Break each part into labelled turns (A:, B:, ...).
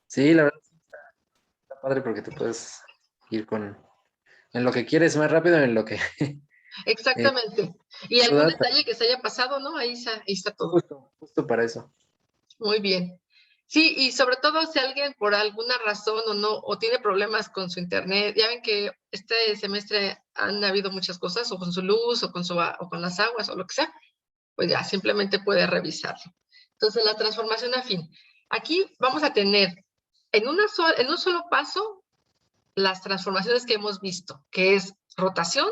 A: Sí, la verdad está padre porque te puedes ir en lo que quieres más rápido, en lo que
B: Exactamente. Y algún
A: dudas,
B: detalle que se haya pasado, ¿no? Ahí está todo.
A: justo para eso.
B: Muy bien. Sí, y sobre todo si alguien por alguna razón o no, o tiene problemas con su internet, ya ven que este semestre han habido muchas cosas, o con su luz, o con las aguas, o lo que sea, pues ya simplemente puede revisarlo. Entonces, la transformación afín. Aquí vamos a tener en un solo paso las transformaciones que hemos visto, que es rotación,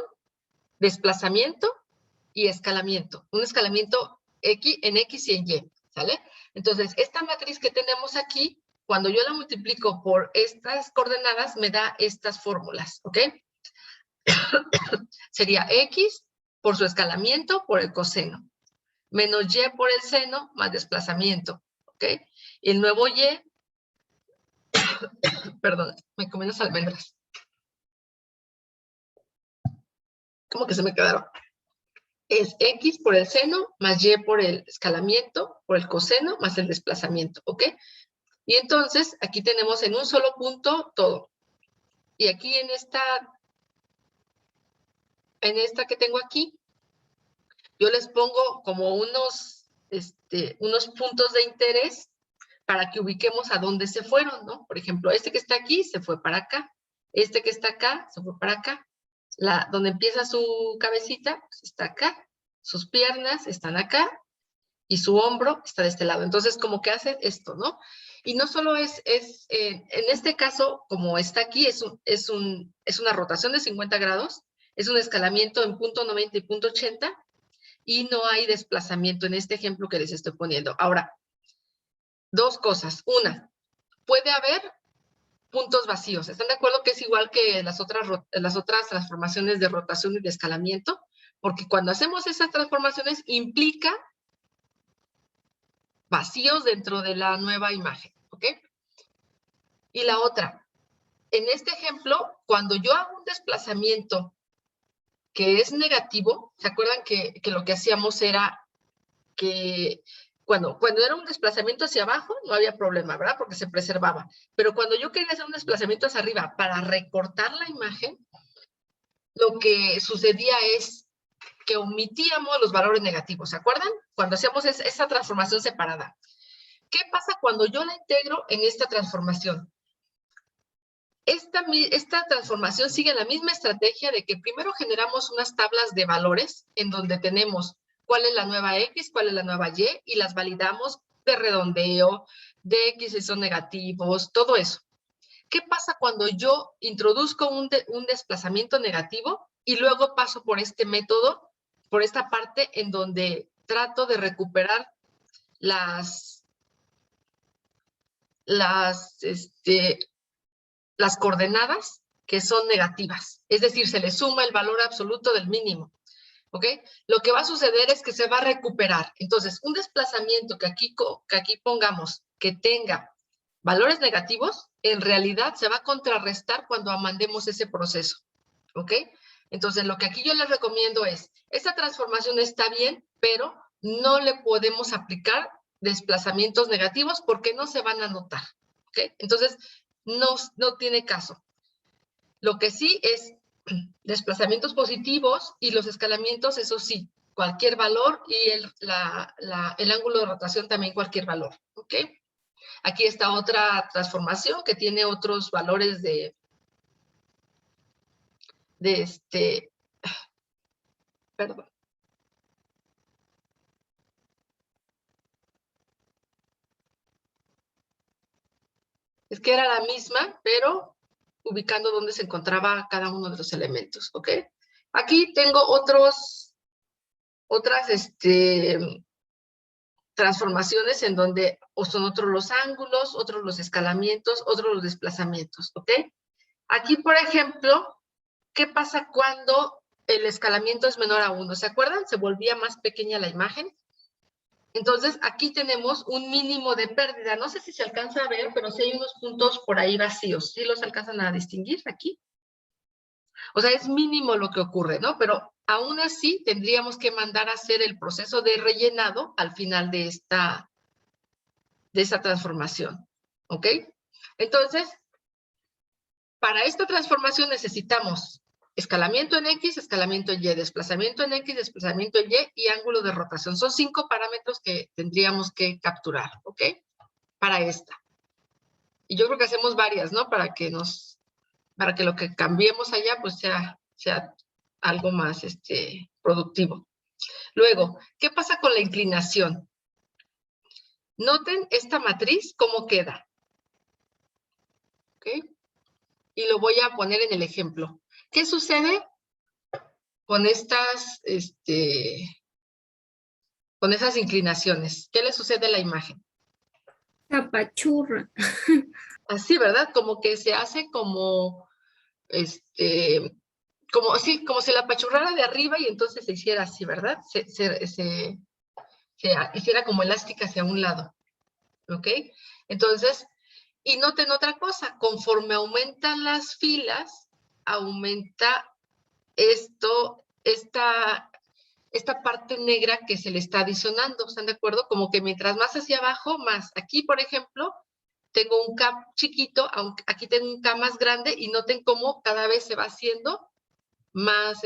B: desplazamiento y escalamiento. Un escalamiento en X y en Y, ¿sale? Entonces, esta matriz que tenemos aquí, cuando yo la multiplico por estas coordenadas, me da estas fórmulas, ¿ok? Sería X por su escalamiento por el coseno, menos Y por el seno más desplazamiento, ¿ok? Y el nuevo Y, perdón, me comí las almendras. ¿Cómo que se me quedaron? Es X por el seno más Y por el escalamiento, por el coseno más el desplazamiento, ¿ok? Y entonces aquí tenemos en un solo punto todo. Y aquí en esta que tengo aquí, yo les pongo como unos puntos de interés para que ubiquemos a dónde se fueron, ¿no? Por ejemplo, este que está aquí se fue para acá, este que está acá se fue para acá, donde empieza su cabecita pues está acá, sus piernas están acá y su hombro está de este lado. Entonces, como que hace esto, ¿no? Y no solo en este caso, como está aquí, es una rotación de 50 grados, es un escalamiento en punto 90 y punto 80, y no hay desplazamiento en este ejemplo que les estoy poniendo. Ahora, dos cosas. Una, puede haber puntos vacíos. ¿Están de acuerdo que es igual que las otras transformaciones de rotación y de escalamiento? Porque cuando hacemos esas transformaciones implica vacíos dentro de la nueva imagen, ¿ok? Y la otra, en este ejemplo, cuando yo hago un desplazamiento que es negativo, ¿se acuerdan que lo que hacíamos era que cuando era un desplazamiento hacia abajo, no había problema, ¿verdad? Porque se preservaba. Pero cuando yo quería hacer un desplazamiento hacia arriba para recortar la imagen, lo que sucedía es que omitíamos los valores negativos, ¿se acuerdan? Cuando hacíamos esa transformación separada. ¿Qué pasa cuando yo la integro en esta transformación? Esta transformación sigue la misma estrategia de que primero generamos unas tablas de valores en donde tenemos cuál es la nueva X, cuál es la nueva Y, y las validamos de redondeo, de X si son negativos, todo eso. ¿Qué pasa cuando yo introduzco un desplazamiento negativo y luego paso por este método, por esta parte en donde trato de recuperar las coordenadas que son negativas? Es decir, se le suma el valor absoluto del mínimo, ¿ok? Lo que va a suceder es que se va a recuperar. Entonces, un desplazamiento que aquí pongamos que tenga valores negativos, en realidad se va a contrarrestar cuando mandemos ese proceso, ¿ok? Entonces, lo que aquí yo les recomiendo es, esta transformación está bien, pero no le podemos aplicar desplazamientos negativos porque no se van a notar, ¿ok? Entonces, no tiene caso. Lo que sí es desplazamientos positivos y los escalamientos, eso sí, cualquier valor, y el ángulo de rotación también cualquier valor, ¿ok? Aquí está otra transformación que tiene otros valores perdón. Es que era la misma, pero ubicando dónde se encontraba cada uno de los elementos, ¿ok? Aquí tengo otras transformaciones en donde son otros los ángulos, otros los escalamientos, otros los desplazamientos, ¿ok? Aquí, por ejemplo, ¿qué pasa cuando el escalamiento es menor a 1? ¿Se acuerdan? Se volvía más pequeña la imagen. Entonces, aquí tenemos un mínimo de pérdida. No sé si se alcanza a ver, pero sí hay unos puntos por ahí vacíos. ¿Sí los alcanzan a distinguir aquí? O sea, es mínimo lo que ocurre, ¿no? Pero aún así tendríamos que mandar a hacer el proceso de rellenado al final de esta transformación, ¿ok? Entonces, para esta transformación necesitamos escalamiento en X, escalamiento en Y, desplazamiento en X, desplazamiento en Y y ángulo de rotación. Son 5 parámetros que tendríamos que capturar, ¿ok? Para esta. Y yo creo que hacemos varias, ¿no? Para que lo que cambiemos allá, pues sea algo más productivo. Luego, ¿qué pasa con la inclinación? Noten esta matriz, cómo queda. ¿Ok? Y lo voy a poner en el ejemplo. ¿Qué sucede con con esas inclinaciones? ¿Qué le sucede a la imagen?
C: Apachurra.
B: Así, ¿verdad? Como que se hace como como si la apachurrara de arriba y entonces se hiciera así, ¿verdad? Se hiciera como elástica hacia un lado, ¿ok? Entonces, y noten otra cosa, conforme aumentan las filas, aumenta esta parte negra que se le está adicionando, ¿están de acuerdo? Como que mientras más hacia abajo, más. Aquí, por ejemplo, tengo un K chiquito, aunque aquí tengo un K más grande, y noten cómo cada vez se va haciendo más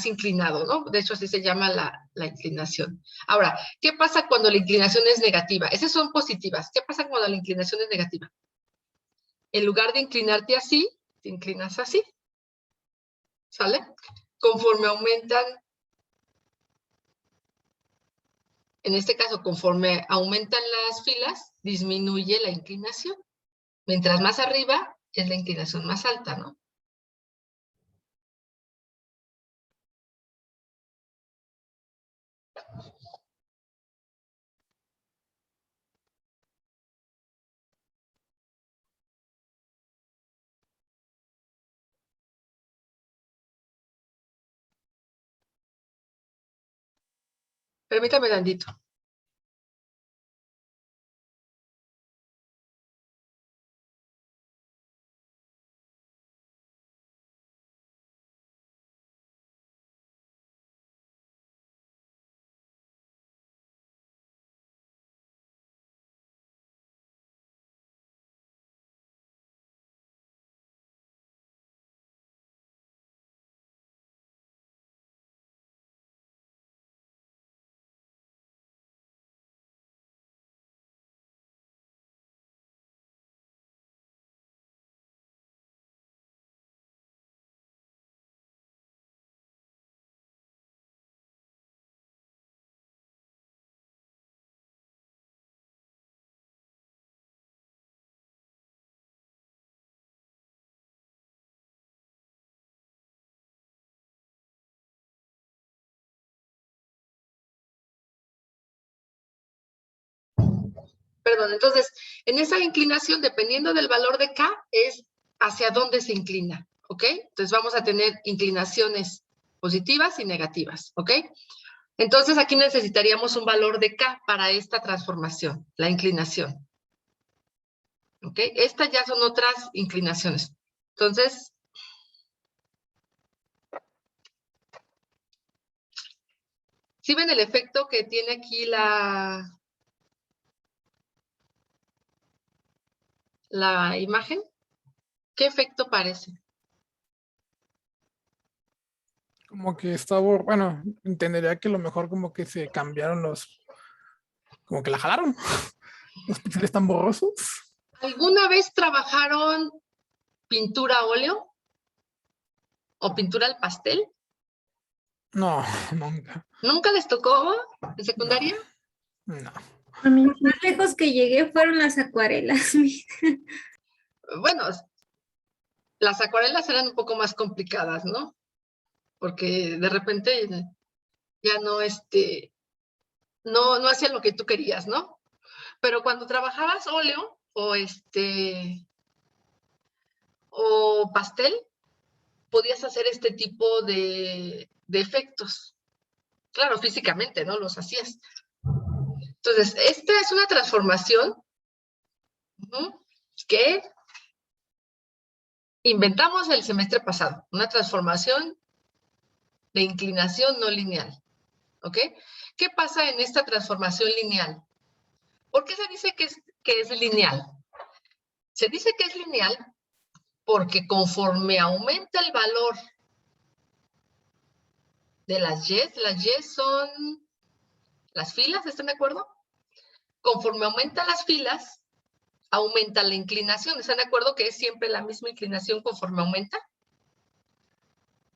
B: inclinado, ¿no? De hecho, así se llama la inclinación. Ahora, ¿qué pasa cuando la inclinación es negativa? Esas son positivas. ¿Qué pasa cuando la inclinación es negativa? En lugar de inclinarte así, te inclinas así. ¿Sale? Conforme aumentan, en este caso, conforme aumentan las filas, disminuye la inclinación. Mientras más arriba, es la inclinación más alta, ¿no? Permítame tantito. Perdón, entonces, en esa inclinación, dependiendo del valor de K, es hacia dónde se inclina, ¿ok? Entonces vamos a tener inclinaciones positivas y negativas, ¿ok? Entonces aquí necesitaríamos un valor de K para esta transformación, la inclinación, ¿ok? Estas ya son otras inclinaciones. Entonces, ¿sí ven el efecto que tiene aquí la imagen? ¿Qué efecto parece?
D: Como que está, bueno, entendería que lo mejor como que se cambiaron como que la jalaron. Los píxeles están borrosos.
B: ¿Alguna vez trabajaron pintura a óleo o pintura al pastel?
D: No, nunca.
B: ¿Nunca les tocó en secundaria?
D: No.
C: A mí más lejos que llegué fueron las acuarelas.
B: Bueno, las acuarelas eran un poco más complicadas, ¿no? Porque de repente ya no hacían lo que tú querías, ¿no? Pero cuando trabajabas óleo o pastel, podías hacer este tipo de efectos. Claro, físicamente, ¿no? Los hacías. Entonces, esta es una transformación que inventamos el semestre pasado, una transformación de inclinación no lineal, ¿ok? ¿Qué pasa en esta transformación lineal? ¿Por qué se dice que es lineal? Se dice que es lineal porque conforme aumenta el valor de las Y son las filas, ¿están de acuerdo? Conforme aumentan las filas, aumenta la inclinación. ¿Están de acuerdo que es siempre la misma inclinación conforme aumenta?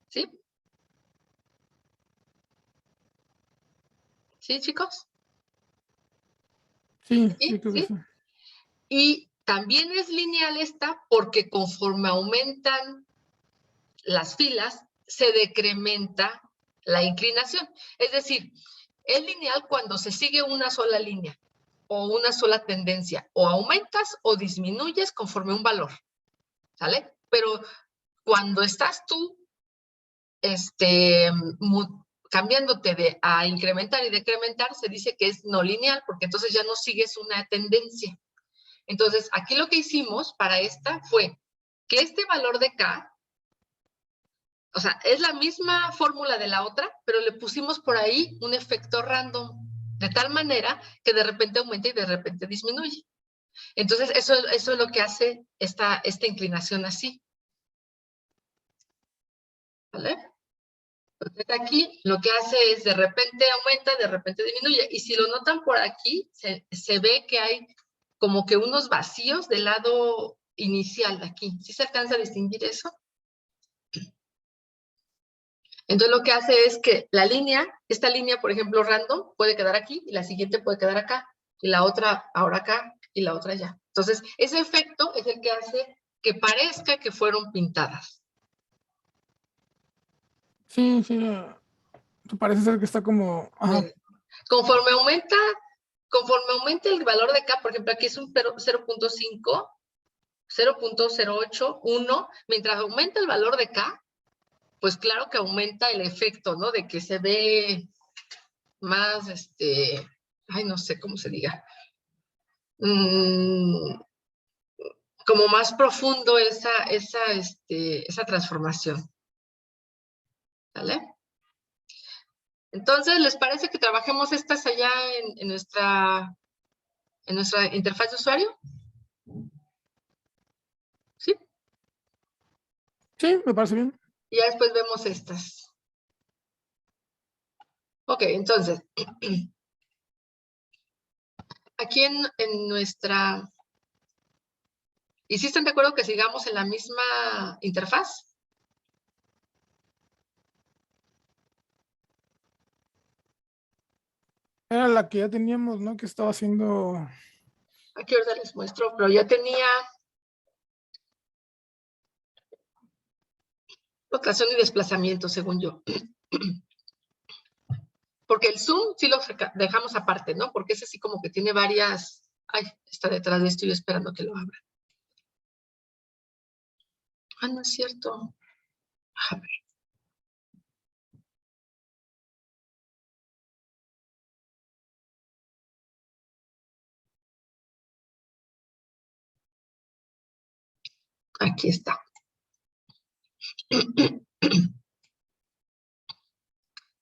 B: ¿Sí? ¿Sí, chicos?
D: Sí,
B: ¿Sí?
D: sí, creo que
B: ¿Sí?
D: sí.
B: Y también es lineal esta porque conforme aumentan las filas, se decrementa la inclinación. Es decir, es lineal cuando se sigue una sola línea o una sola tendencia. O aumentas o disminuyes conforme un valor. ¿Sale? Pero cuando estás tú cambiándote a incrementar y decrementar, se dice que es no lineal, porque entonces ya no sigues una tendencia. Entonces, aquí lo que hicimos para esta fue que este valor de K, o sea, es la misma fórmula de la otra, pero le pusimos por ahí un efecto random, de tal manera que de repente aumenta y de repente disminuye. Entonces, eso es lo que hace esta inclinación así. ¿Vale? Entonces aquí lo que hace es de repente aumenta, de repente disminuye. Y si lo notan por aquí, se ve que hay como que unos vacíos del lado inicial de aquí. ¿Sí se alcanza a distinguir eso? Entonces lo que hace es que esta línea, por ejemplo, random, puede quedar aquí y la siguiente puede quedar acá y la otra ahora acá y la otra allá. Entonces ese efecto es el que hace que parezca que fueron pintadas.
D: Sí, sí. Parece ser que está como. Ajá.
B: Conforme aumenta el valor de K, por ejemplo, aquí es un 0.5, 0.08, 1, mientras aumenta el valor de K, pues claro que aumenta el efecto, ¿no? De que se ve más, ay, no sé cómo se diga, como más profundo esa transformación. ¿Vale? Entonces, ¿les parece que trabajemos estas allá en nuestra interfaz de usuario? ¿Sí?
D: Sí, me parece bien.
B: Y ya después vemos estas. Ok, entonces, aquí en nuestra... ¿Y si están de acuerdo que sigamos en la misma interfaz?
D: Era la que ya teníamos, ¿no? Que estaba haciendo.
B: Aquí ahorita les muestro, pero ya tenía rotación y desplazamiento, según yo. Porque el zoom sí lo dejamos aparte, ¿no? Porque ese sí como que tiene varias... Ay, está detrás de esto y yo esperando que lo abra. Ah, no es cierto. A ver. Aquí está.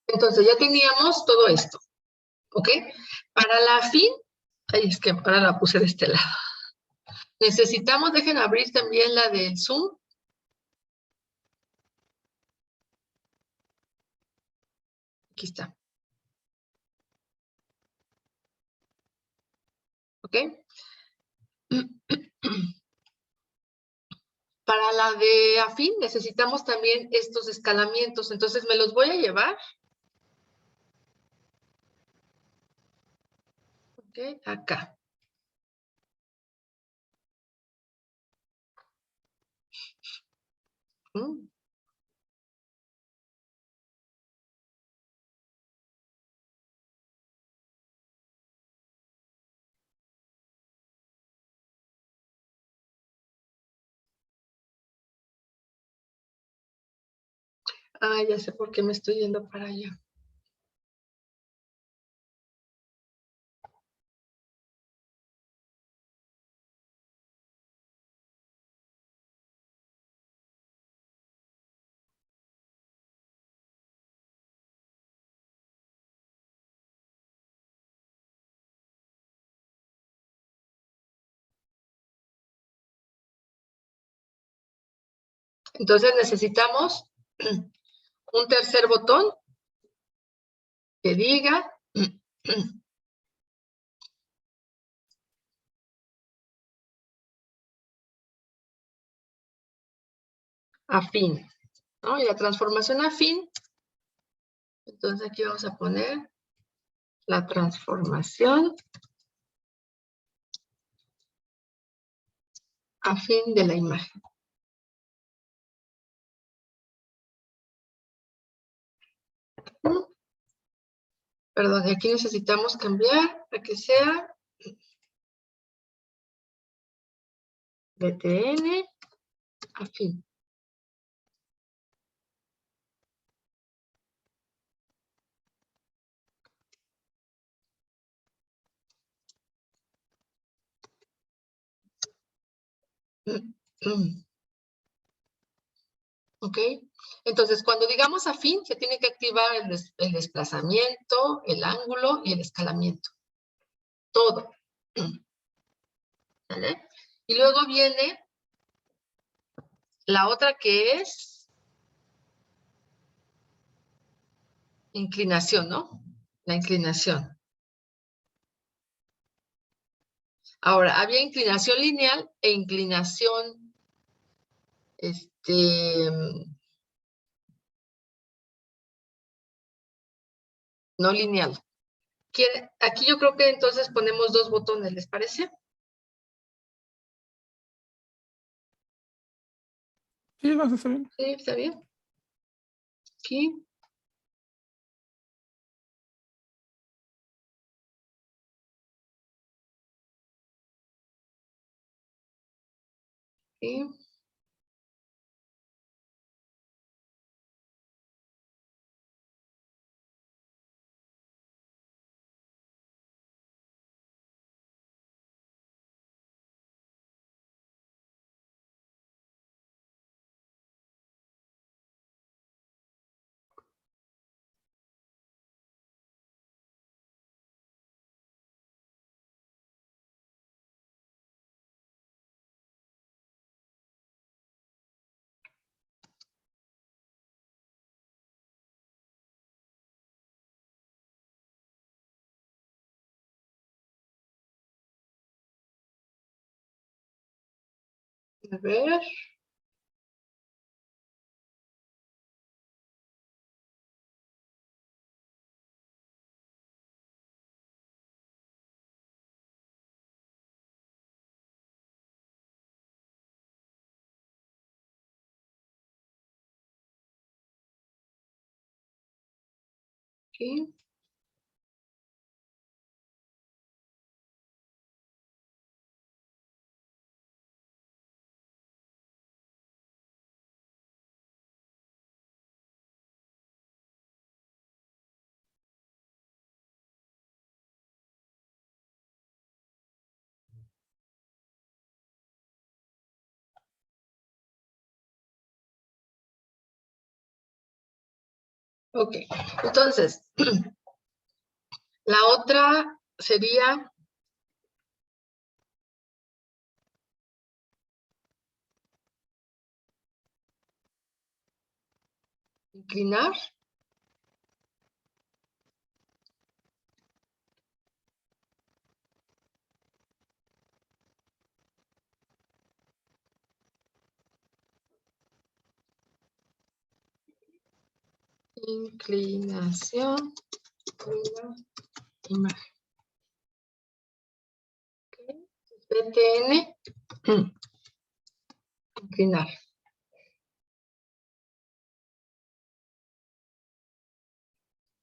B: Entonces ya teníamos todo esto, ¿ok? Para la fin, ay, es que ahora la puse de este lado. Necesitamos, dejen abrir también la del Zoom. Aquí está. ¿Ok? Para la de afín necesitamos también estos escalamientos, entonces me los voy a llevar. ¿Ok? Acá. ¿Mm? Ah, ya sé por qué me estoy yendo para allá. Entonces necesitamos un tercer botón que diga afín, ¿no? Y la transformación afín, entonces aquí vamos a poner la transformación afín de la imagen. Perdón, aquí necesitamos cambiar a que sea btn afín. ¿Ok? Entonces, cuando digamos afín, se tiene que activar el desplazamiento, el ángulo y el escalamiento. Todo. ¿Vale? Y luego viene la otra que es inclinación, ¿no? La inclinación. Ahora, había inclinación lineal e inclinación, no lineal. Aquí yo creo que entonces ponemos dos botones, ¿les parece?
D: Sí, lo haces bien.
B: Sí, está bien. Aquí. Aquí. A ver. Aquí. Ok, entonces, la otra sería inclinar. Inclinación de la imagen. Okay. BTN, inclinar.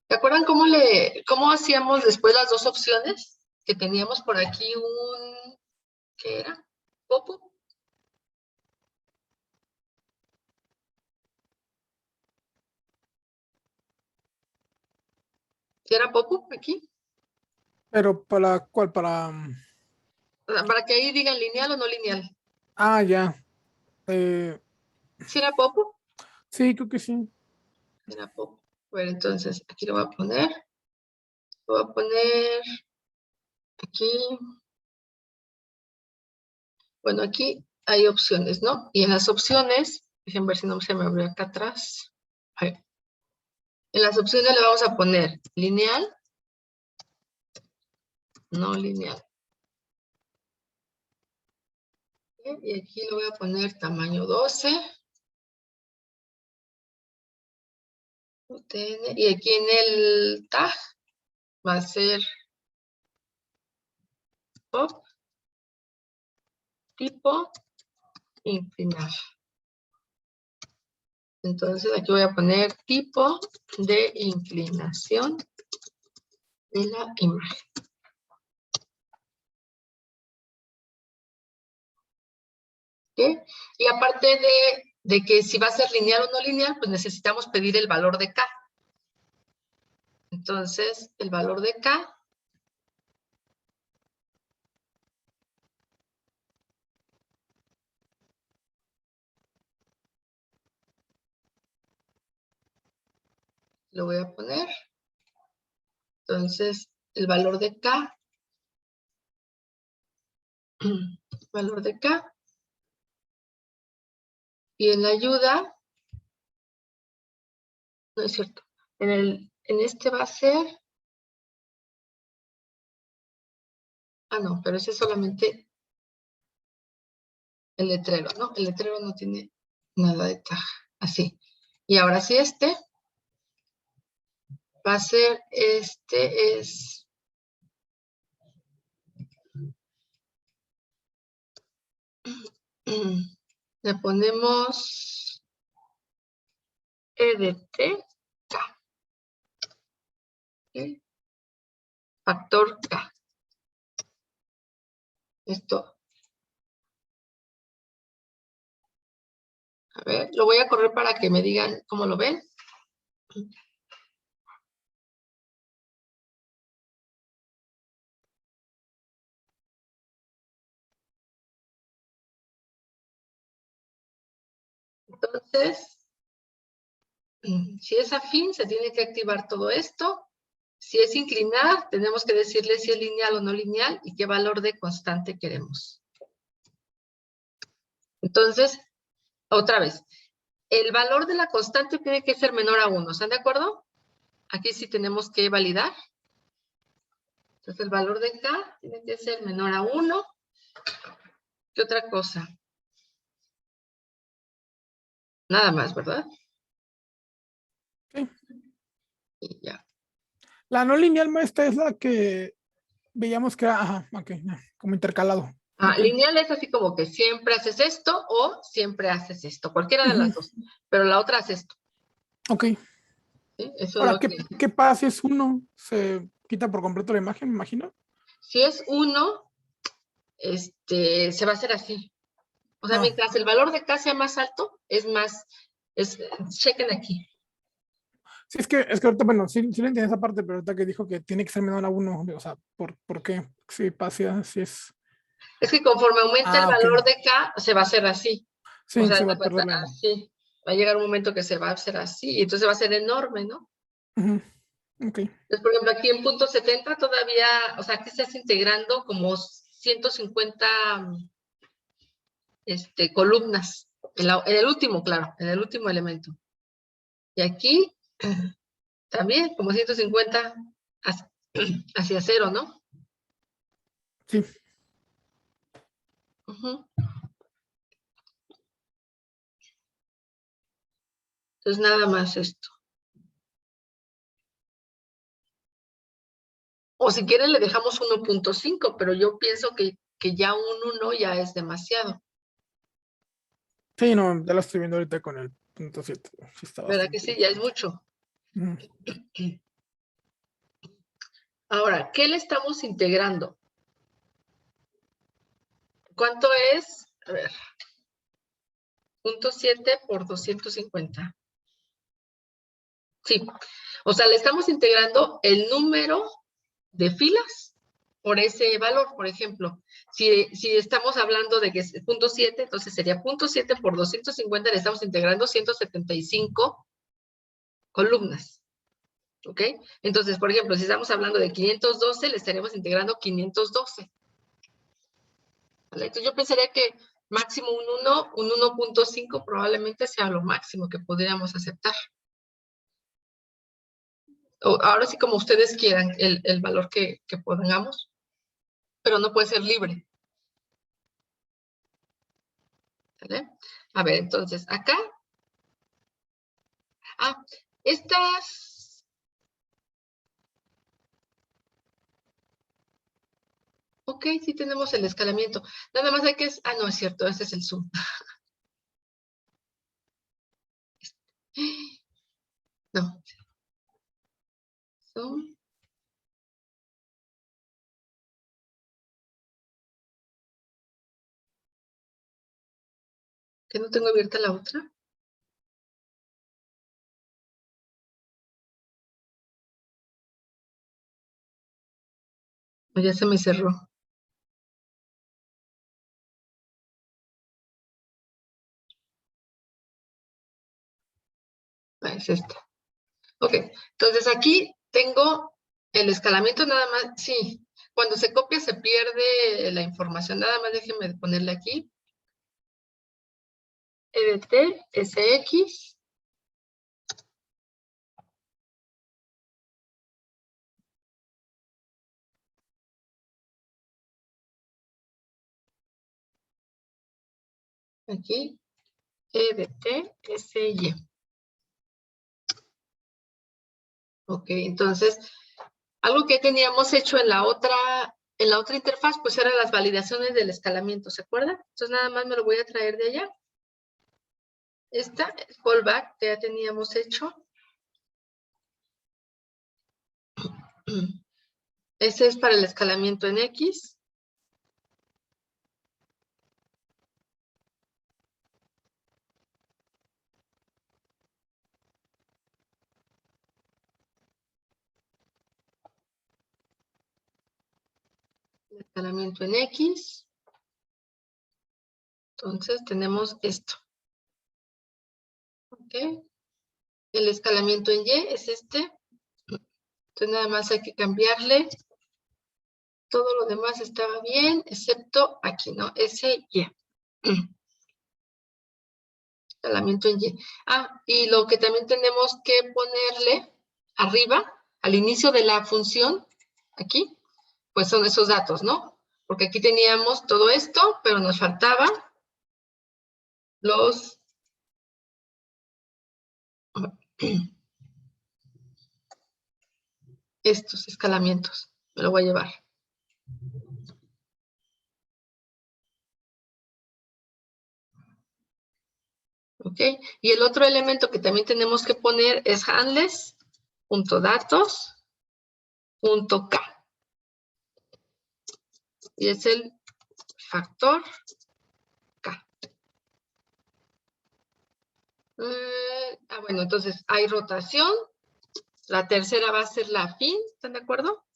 B: ¿Se acuerdan cómo hacíamos después las dos opciones? Que teníamos por aquí ¿qué era? ¿Popo? ¿Sí era Popo aquí?
D: Pero ¿para cuál?
B: Para que ahí digan lineal o no lineal.
D: Ah, ya.
B: ¿Sí era Popo?
D: Sí, creo que sí.
B: Era Popo. Bueno, entonces aquí lo voy a poner. Lo voy a poner aquí. Bueno, aquí hay opciones, ¿no? Y en las opciones Déjenme ver si no se me abrió acá atrás. Ahí. En las opciones le vamos a poner lineal, no lineal. Y aquí le voy a poner tamaño 12. Y aquí en el tag va a ser pop, tipo, inclinar. Entonces aquí voy a poner tipo de inclinación de la imagen. ¿Okay? Y aparte de que si va a ser lineal o no lineal, pues necesitamos pedir el valor de K. Entonces, el valor de K lo voy a poner. Entonces, el valor de K, valor de K, y en la ayuda, no es cierto, en este va a ser, no, pero ese es solamente el letrero, ¿no? El letrero no tiene nada de tag, así. Y ahora sí va a ser, le ponemos EDT K. ¿Okay? Factor K. Esto. A ver, lo voy a correr para que me digan cómo lo ven. Entonces, si es afín, se tiene que activar todo esto. Si es inclinar, tenemos que decirle si es lineal o no lineal y qué valor de constante queremos. Entonces, otra vez, el valor de la constante tiene que ser menor a 1. ¿Están de acuerdo? Aquí sí tenemos que validar. Entonces, el valor de K tiene que ser menor a 1. ¿Qué otra cosa? Nada más, ¿verdad?
D: Sí.
B: Y ya.
D: La no lineal, maestra, es la que veíamos que era, ajá, ok, como intercalado.
B: Lineal es así como que siempre haces esto o siempre haces esto. Cualquiera de las dos. Pero la otra hace esto.
D: Ok.
B: ¿Sí? Eso
D: Ahora,
B: es lo que...
D: ¿qué pasa si es 1? ¿Se quita por completo la imagen, me imagino?
B: Si es 1, se va a hacer así. O sea, mientras el valor de K sea más alto, es más... chequen aquí.
D: Sí, es que ahorita, bueno, sí le entiendo esa parte, pero ahorita que dijo que tiene que ser menor a 1, o sea, ¿por qué? Sí, pasa, sí es...
B: Es que conforme aumenta el valor de K, se va a hacer así.
D: Sí,
B: O sea,
D: se va a perder la...
B: así. Va a llegar un momento que se va a hacer así, y entonces va a ser enorme, ¿no?
D: Ok.
B: Entonces, por ejemplo, aquí en punto 70 todavía, o sea, aquí estás integrando como 150 columnas. En el último, claro, en el último elemento. Y aquí también como 150 hacia 0, ¿no?
D: Sí.
B: Entonces, nada más esto. O si quieren le dejamos 1.5, pero yo pienso que ya un 1 ya es demasiado.
D: Sí, no, ya lo estoy viendo ahorita con el punto 7. Sí está
B: ¿Verdad
D: bastante.
B: que sí? Ya es mucho. Ahora, ¿qué le estamos integrando? ¿Cuánto es? A ver. 0.7 por 250. Sí. O sea, le estamos integrando el número de filas por ese valor. Por ejemplo, si estamos hablando de que es 0.7, entonces sería 0.7 por 250, le estamos integrando 175 columnas. ¿Ok? Entonces, por ejemplo, si estamos hablando de 512, le estaremos integrando 512. ¿Vale? Entonces yo pensaría que máximo un 1, un 1.5 probablemente sea lo máximo que podríamos aceptar. Ahora sí, como ustedes quieran, el valor que pongamos, pero no puede ser libre. ¿Vale? A ver, entonces, acá. Estas. Ok, sí tenemos el escalamiento. Nada más hay que... no es cierto, ese es el zoom. No. Zoom. ¿Que no tengo abierta la otra? O ya se me cerró. Es esta. Ok, entonces aquí tengo el escalamiento nada más. Sí, cuando se copia se pierde la información. Nada más déjenme ponerle aquí. EDT, SX. Aquí, EDT, SY. Ok, entonces, algo que teníamos hecho en la otra interfaz, pues eran las validaciones del escalamiento, ¿se acuerdan? Entonces nada más me lo voy a traer de allá. Esta, callback, que ya teníamos hecho. Ese es para el escalamiento en X. El escalamiento en X. Entonces tenemos esto. ¿Ok? El escalamiento en Y es este. Entonces nada más hay que cambiarle. Todo lo demás estaba bien, excepto aquí, ¿no? SY. Escalamiento en Y. Y lo que también tenemos que ponerle arriba, al inicio de la función, aquí, pues son esos datos, ¿no? Porque aquí teníamos todo esto, pero nos faltaban los... estos escalamientos. Me lo voy a llevar. ¿Ok? Y el otro elemento que también tenemos que poner es handles.datos.k. Y es el factor K. Bueno, entonces hay rotación. La tercera va a ser la fin, ¿están de acuerdo?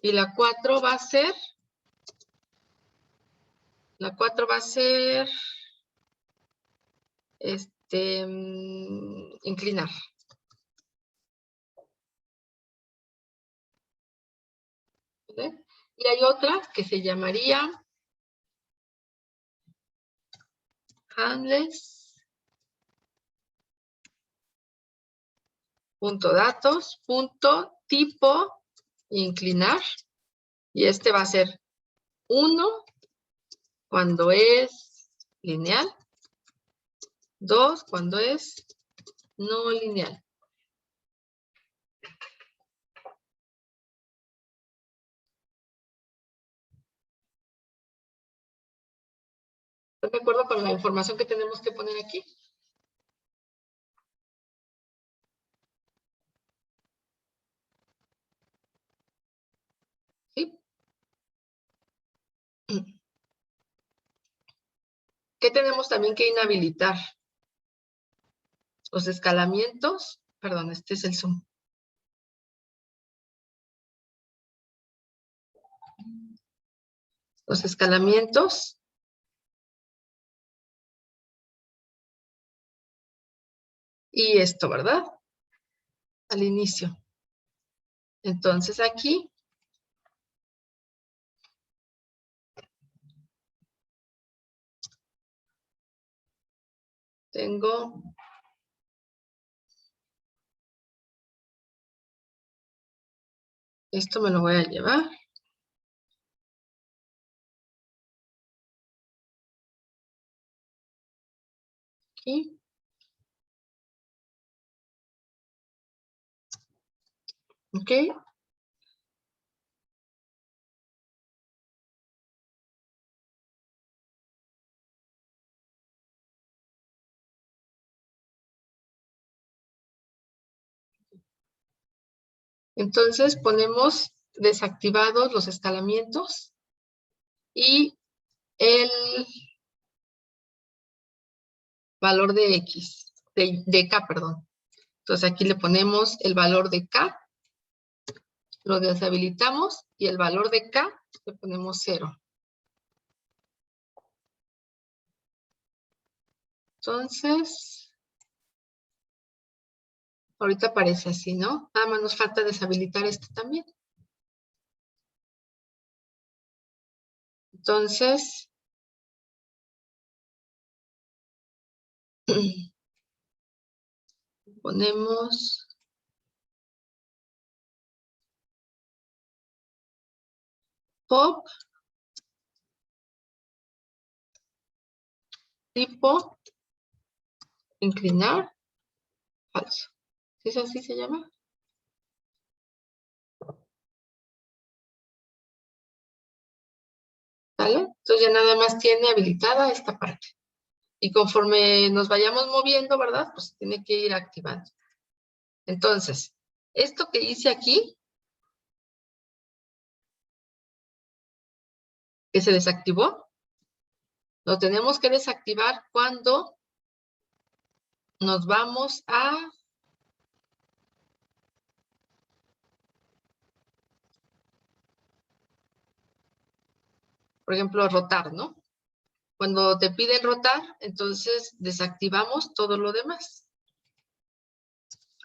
B: Y la 4 va a ser... La 4 va a ser... inclinar. ¿Vale? Y hay otra que se llamaría handles.datos.tipo inclinar. Y este va a ser 1 cuando es lineal, 2 cuando es no lineal. ¿Están de acuerdo con la información que tenemos que poner aquí? ¿Sí? ¿Qué tenemos también que inhabilitar? Los escalamientos. Perdón, este es el zoom. Los escalamientos. Y esto, ¿verdad? Al inicio. Entonces aquí tengo esto, me lo voy a llevar. Aquí. Ok. Entonces ponemos desactivados los escalamientos y el valor de X, de K, perdón. Entonces aquí le ponemos el valor de K, lo deshabilitamos y el valor de K le ponemos 0. Entonces, ahorita aparece así, ¿no? Nada más nos falta deshabilitar este también. Entonces, ponemos pop, tipo, inclinar, falso. ¿Sí es así se llama? ¿Vale? Entonces ya nada más tiene habilitada esta parte. Y conforme nos vayamos moviendo, ¿verdad? Pues tiene que ir activando. Entonces, esto que hice aquí, que se desactivó, lo tenemos que desactivar cuando nos vamos a... por ejemplo, rotar, ¿no? Cuando te piden rotar, entonces desactivamos todo lo demás.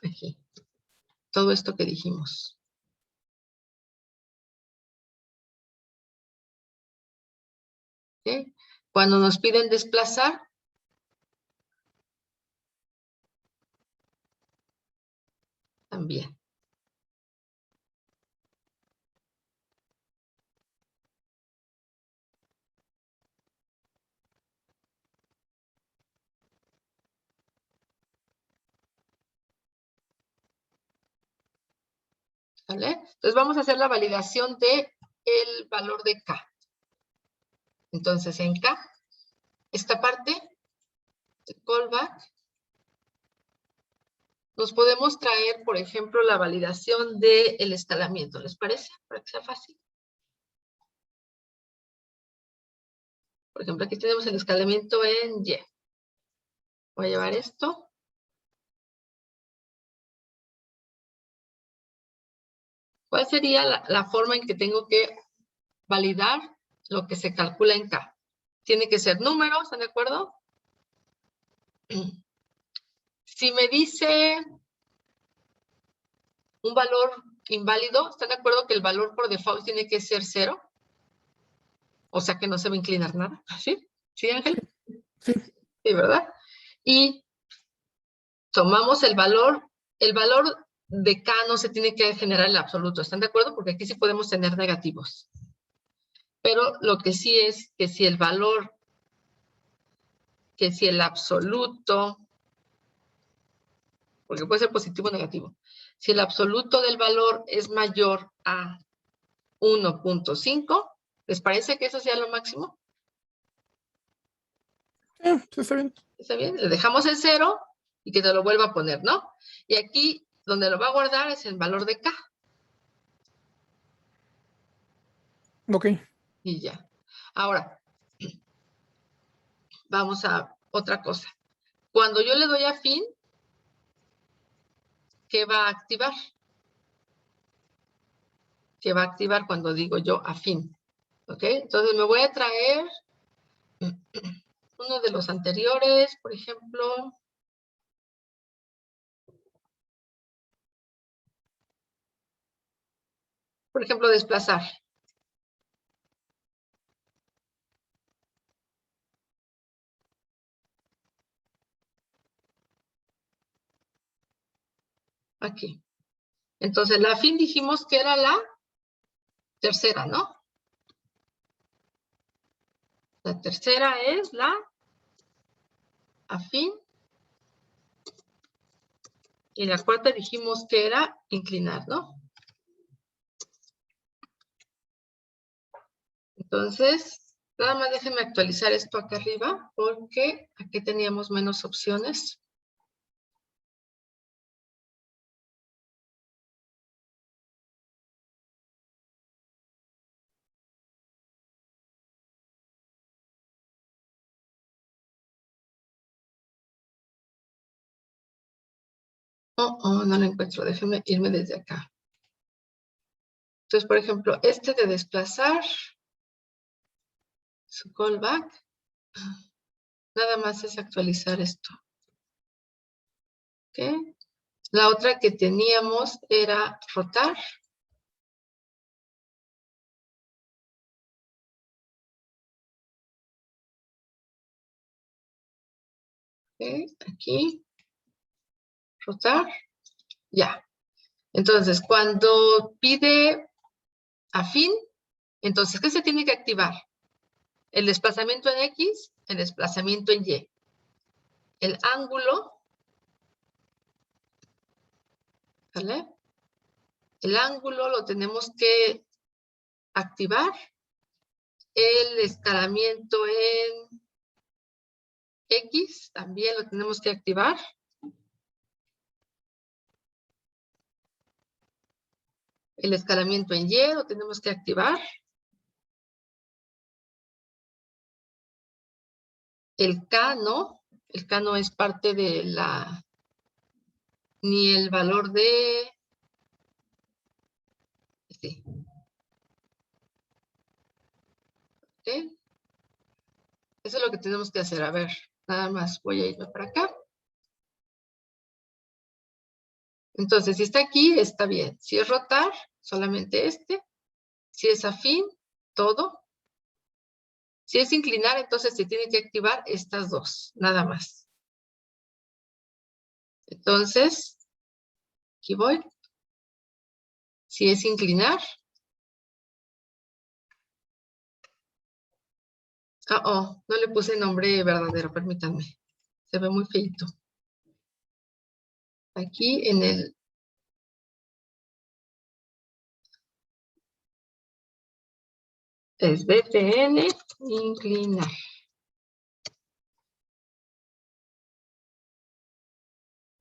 B: Aquí. Todo esto que dijimos. ¿Okay? Cuando nos piden desplazar, también. ¿Vale? Entonces vamos a hacer la validación de el valor de K. Entonces en K, esta parte, de callback, nos podemos traer, por ejemplo, la validación del escalamiento. ¿Les parece? Para que sea fácil. Por ejemplo, aquí tenemos el escalamiento en Y. Voy a llevar esto. ¿Cuál sería la forma en que tengo que validar lo que se calcula en K? Tiene que ser números, ¿están de acuerdo? Si me dice un valor inválido, ¿están de acuerdo que el valor por default tiene que ser 0? O sea que no se va a inclinar nada. ¿Sí? ¿Sí, Ángel?
D: Sí.
B: Sí, ¿verdad? Y tomamos el valor de K no se tiene que generar el absoluto, ¿están de acuerdo? Porque aquí sí podemos tener negativos. Pero lo que sí es que si el valor, que si el absoluto, porque puede ser positivo o negativo, si el absoluto del valor es mayor a 1.5, ¿les parece que eso sea lo máximo?
D: Sí, está bien.
B: ¿Está bien? Le dejamos el 0 y que te lo vuelva a poner, ¿no? Y aquí, donde lo va a guardar es el valor de K.
D: Ok.
B: Y ya. Ahora, vamos a otra cosa. Cuando yo le doy a fin, ¿qué va a activar? ¿Qué va a activar cuando digo yo a fin? ¿Ok? Entonces me voy a traer uno de los anteriores, por ejemplo. Por ejemplo, desplazar. Aquí. Entonces, la afín dijimos que era la tercera, ¿no? La tercera es la afín. Y la cuarta dijimos que era inclinar, ¿no? Entonces, nada más déjenme actualizar esto acá arriba, porque aquí teníamos menos opciones. No lo encuentro. Déjenme irme desde acá. Entonces, por ejemplo, este de desplazar, su callback, nada más es actualizar esto. ¿Ok? La otra que teníamos era rotar. ¿Ok? Aquí, rotar, ya. Entonces, cuando pide afín, entonces, ¿qué se tiene que activar? El desplazamiento en X, el desplazamiento en Y. El ángulo, ¿vale? El ángulo lo tenemos que activar. El escalamiento en X también lo tenemos que activar. El escalamiento en Y lo tenemos que activar. El K no. El K no es parte de la... ni el valor de... Sí. ¿Ok? Eso es lo que tenemos que hacer. A ver, nada más voy a irme para acá. Entonces, si está aquí, está bien. Si es rotar, solamente este. Si es afín, todo. Si es inclinar, entonces se tiene que activar estas dos, nada más. Entonces, aquí voy. Si es inclinar. No le puse nombre verdadero, permítanme. Se ve muy feito. Aquí en el... es BTN, inclinar.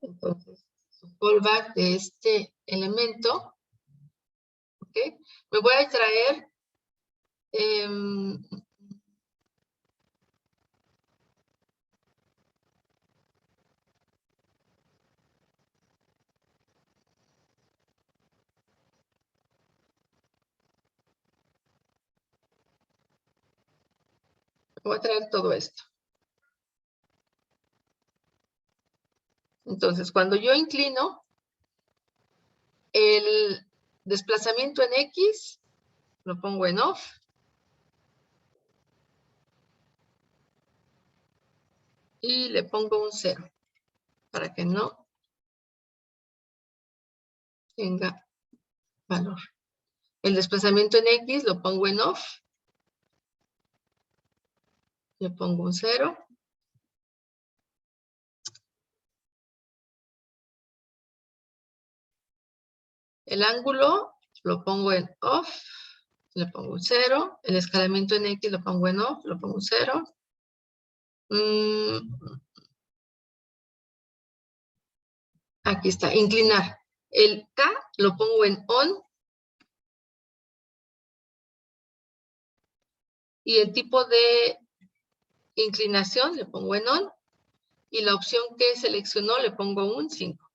B: Entonces, su callback de este elemento, ¿ok? Me voy a traer... voy a traer todo esto. Entonces, cuando yo inclino, el desplazamiento en X lo pongo en off. Y le pongo un 0 para que no tenga valor. El desplazamiento en X lo pongo en off. Le pongo un 0. El ángulo lo pongo en off. Le pongo un 0. El escalamiento en X lo pongo en off. Lo pongo un 0. Aquí está, inclinar. El K lo pongo en on. Y el tipo de inclinación le pongo en on. Y la opción que seleccionó le pongo un 5.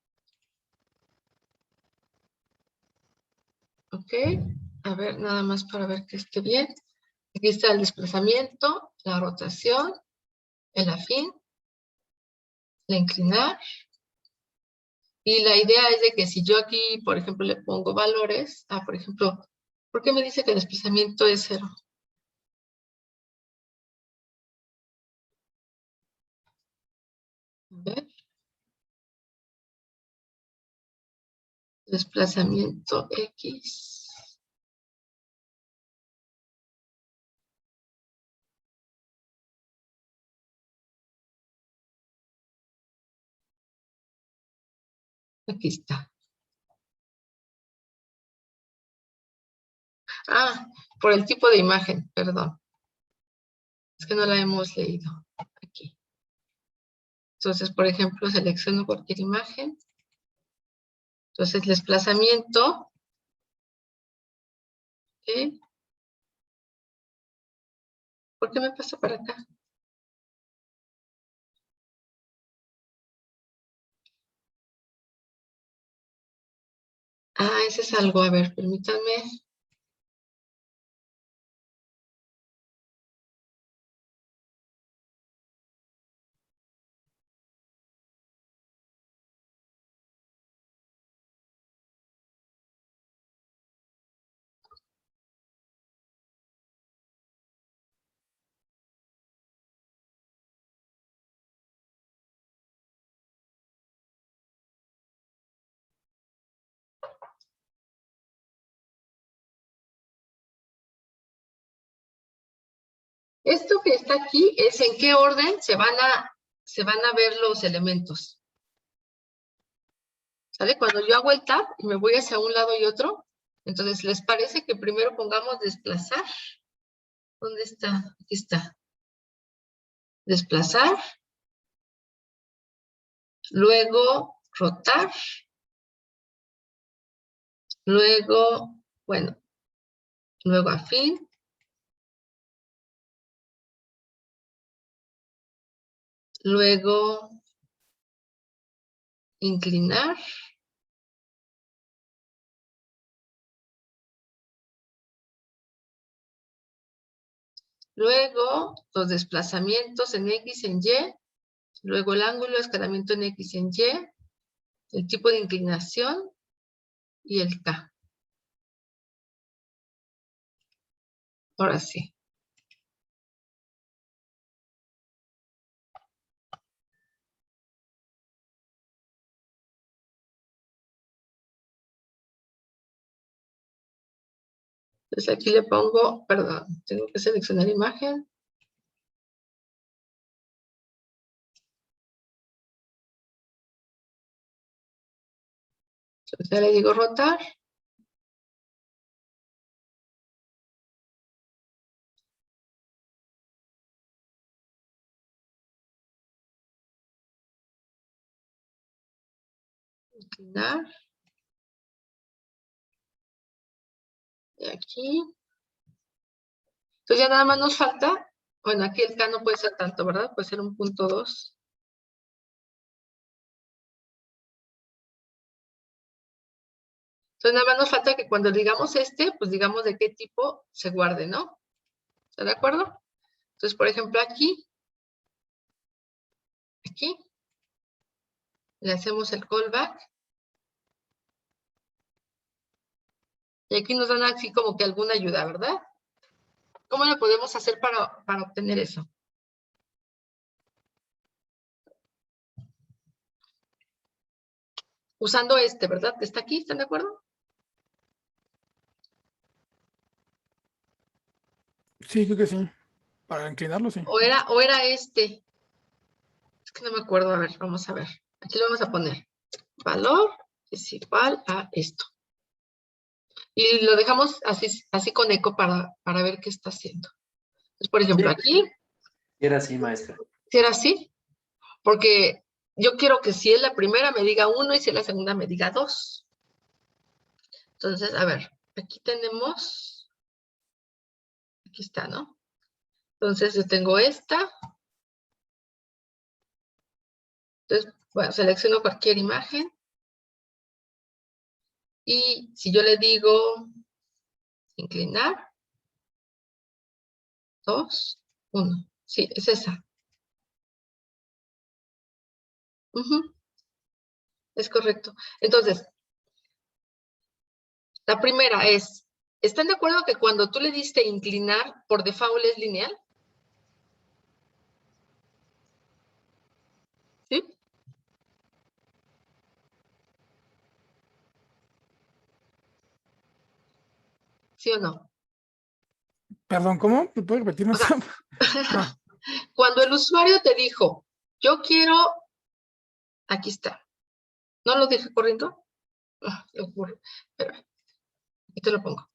B: Ok. A ver, nada más para ver que esté bien. Aquí está el desplazamiento, la rotación, el afín, la inclinar. Y la idea es de que si yo aquí, por ejemplo, le pongo valores, por ejemplo, ¿por qué me dice que el desplazamiento es 0? A ver. desplazamiento X. Aquí está. Ah, por el tipo de imagen, perdón. Es que no la hemos leído aquí. Entonces, por ejemplo, selecciono cualquier imagen. Entonces, desplazamiento. ¿Ok? ¿Por qué me pasa para acá? Ah, ese es algo. A ver, permítanme. Esto que está aquí es en qué orden se van a ver los elementos. ¿Sale? Cuando yo hago el tab y me voy hacia un lado y otro, entonces, ¿les parece que primero pongamos desplazar? ¿Dónde está? Aquí está. Desplazar. Luego, rotar. Luego, bueno, luego afín. Luego, inclinar. Luego, los desplazamientos en X, en Y. Luego, el ángulo de escalamiento en X, en Y. El tipo de inclinación y el K. Ahora sí. Entonces aquí le pongo, perdón, tengo que seleccionar imagen. Entonces ya le digo rotar. Inclinar. Y aquí. Entonces ya nada más nos falta, bueno, aquí el K no puede ser tanto, ¿verdad? Puede ser un punto 2. Entonces nada más nos falta que cuando digamos pues digamos de qué tipo se guarde, ¿no? ¿Está de acuerdo? Entonces, por ejemplo, aquí, le hacemos el callback. Y aquí nos dan así como que alguna ayuda, ¿verdad? ¿Cómo lo podemos hacer para obtener eso? Usando ¿verdad? ¿Está aquí? ¿Están de acuerdo?
D: Sí, creo que sí. Para inclinarlo, sí.
B: ¿O era este? Es que no me acuerdo. A ver, vamos a ver. Aquí lo vamos a poner. Valor es igual a esto. Y lo dejamos así con eco para ver qué está haciendo. Entonces, por ejemplo,
A: Sí,
B: aquí,
A: era así, maestra.
B: si era así, porque yo quiero que si es la primera me diga 1 y si es la segunda me diga 2. Entonces, a ver, aquí tenemos, aquí está, ¿no? Entonces, yo tengo esta. Entonces, bueno, selecciono cualquier imagen. Y si yo le digo inclinar, 2, 1. Sí, es esa. Es correcto. Entonces, la primera es, ¿están de acuerdo que cuando tú le diste inclinar, por default es lineal? ¿Sí? ¿Sí o no?
D: Perdón, ¿cómo? ¿Me puedes repetir?
B: O sea,
D: Ah,
B: cuando el usuario te dijo, yo quiero, aquí está. ¿No lo dije corriendo? Lo ocurre. Espera, aquí te lo pongo.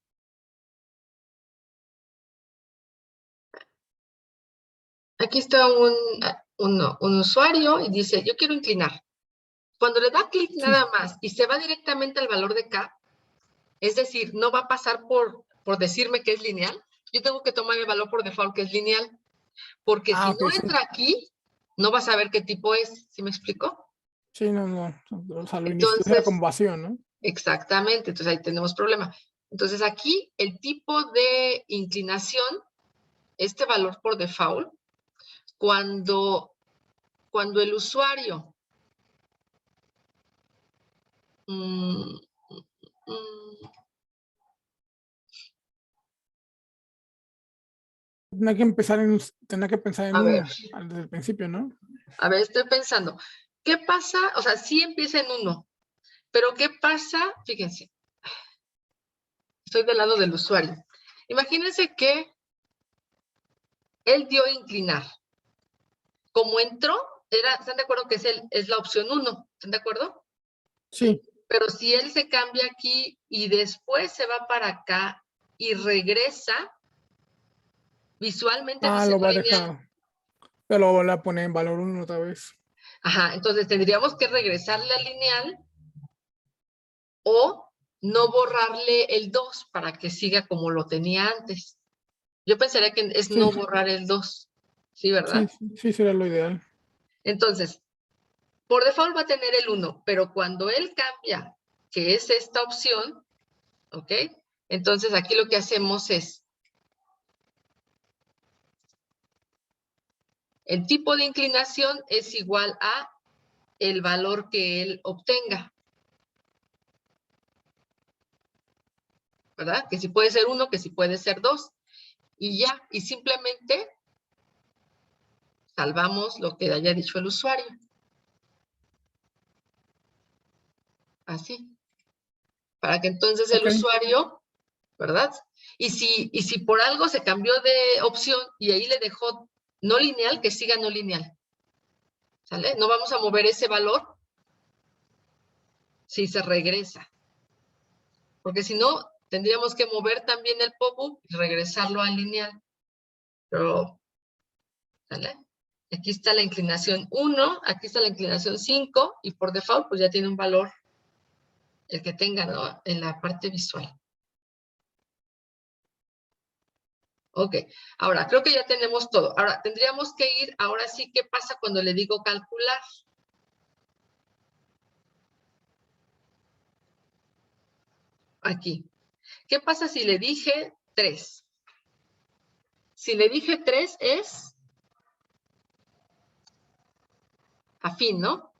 B: Aquí está un usuario y dice, yo quiero inclinar. Cuando le da clic nada más y se va directamente al valor de K, es decir, no va a pasar por decirme que es lineal, yo tengo que tomar el valor por default que es lineal, porque si
D: ok,
B: no
D: sí.
B: entra aquí, no vas a ver qué tipo es. ¿Sí me explico?
D: Sí, no. O sea, lo inicio era
B: Entonces,
D: como vacío, ¿no?
B: exactamente, entonces ahí tenemos problema. Entonces aquí el tipo de inclinación, este valor por default, cuando el usuario mm, mm,
D: Tenía que pensar en
B: a ver,
D: uno desde el principio, ¿no?
B: estoy pensando, ¿qué pasa? O sea, sí empieza en 1, pero ¿qué pasa? Fíjense, estoy del lado del usuario. Imagínense que él dio inclinar. Como entró, ¿están de acuerdo que es la opción 1? ¿Están de acuerdo?
D: Sí.
B: Pero si él se cambia aquí y después se va para acá y regresa, visualmente dice
D: Lo
B: no
D: va a
B: lineal.
D: dejar. Pero lo voy a poner en valor 1 otra vez.
B: Ajá, entonces tendríamos que regresarle al lineal o no borrarle el 2 para que siga como lo tenía antes. Yo pensaría que es
D: Sí,
B: no borrar el 2, ¿sí,
D: sí,
B: verdad?
D: sí, sería lo ideal.
B: Entonces, por default va a tener el 1, pero cuando él cambia, que es esta opción, ¿ok? Entonces aquí lo que hacemos es, el tipo de inclinación es igual a el valor que él obtenga, ¿verdad? Que si puede ser 1, que si puede ser 2. Y ya, y simplemente salvamos lo que haya dicho el usuario. Así. Para que entonces el
D: Ok.
B: usuario, ¿verdad? Y si por algo se cambió de opción y ahí le dejó no lineal, que siga no lineal. ¿Sale? No vamos a mover ese valor si se regresa. Porque si no, tendríamos que mover también el pop-up y regresarlo al lineal. Pero, ¿sale? Aquí está la inclinación 1, aquí está la inclinación 5 y por default pues ya tiene un valor el que tenga, ¿no? En la parte visual. Ok, ahora creo que ya tenemos todo. Ahora tendríamos que ir, ahora sí, ¿qué pasa cuando le digo calcular? Aquí. ¿Qué pasa si le dije 3? Si le dije 3 es afín, ¿no?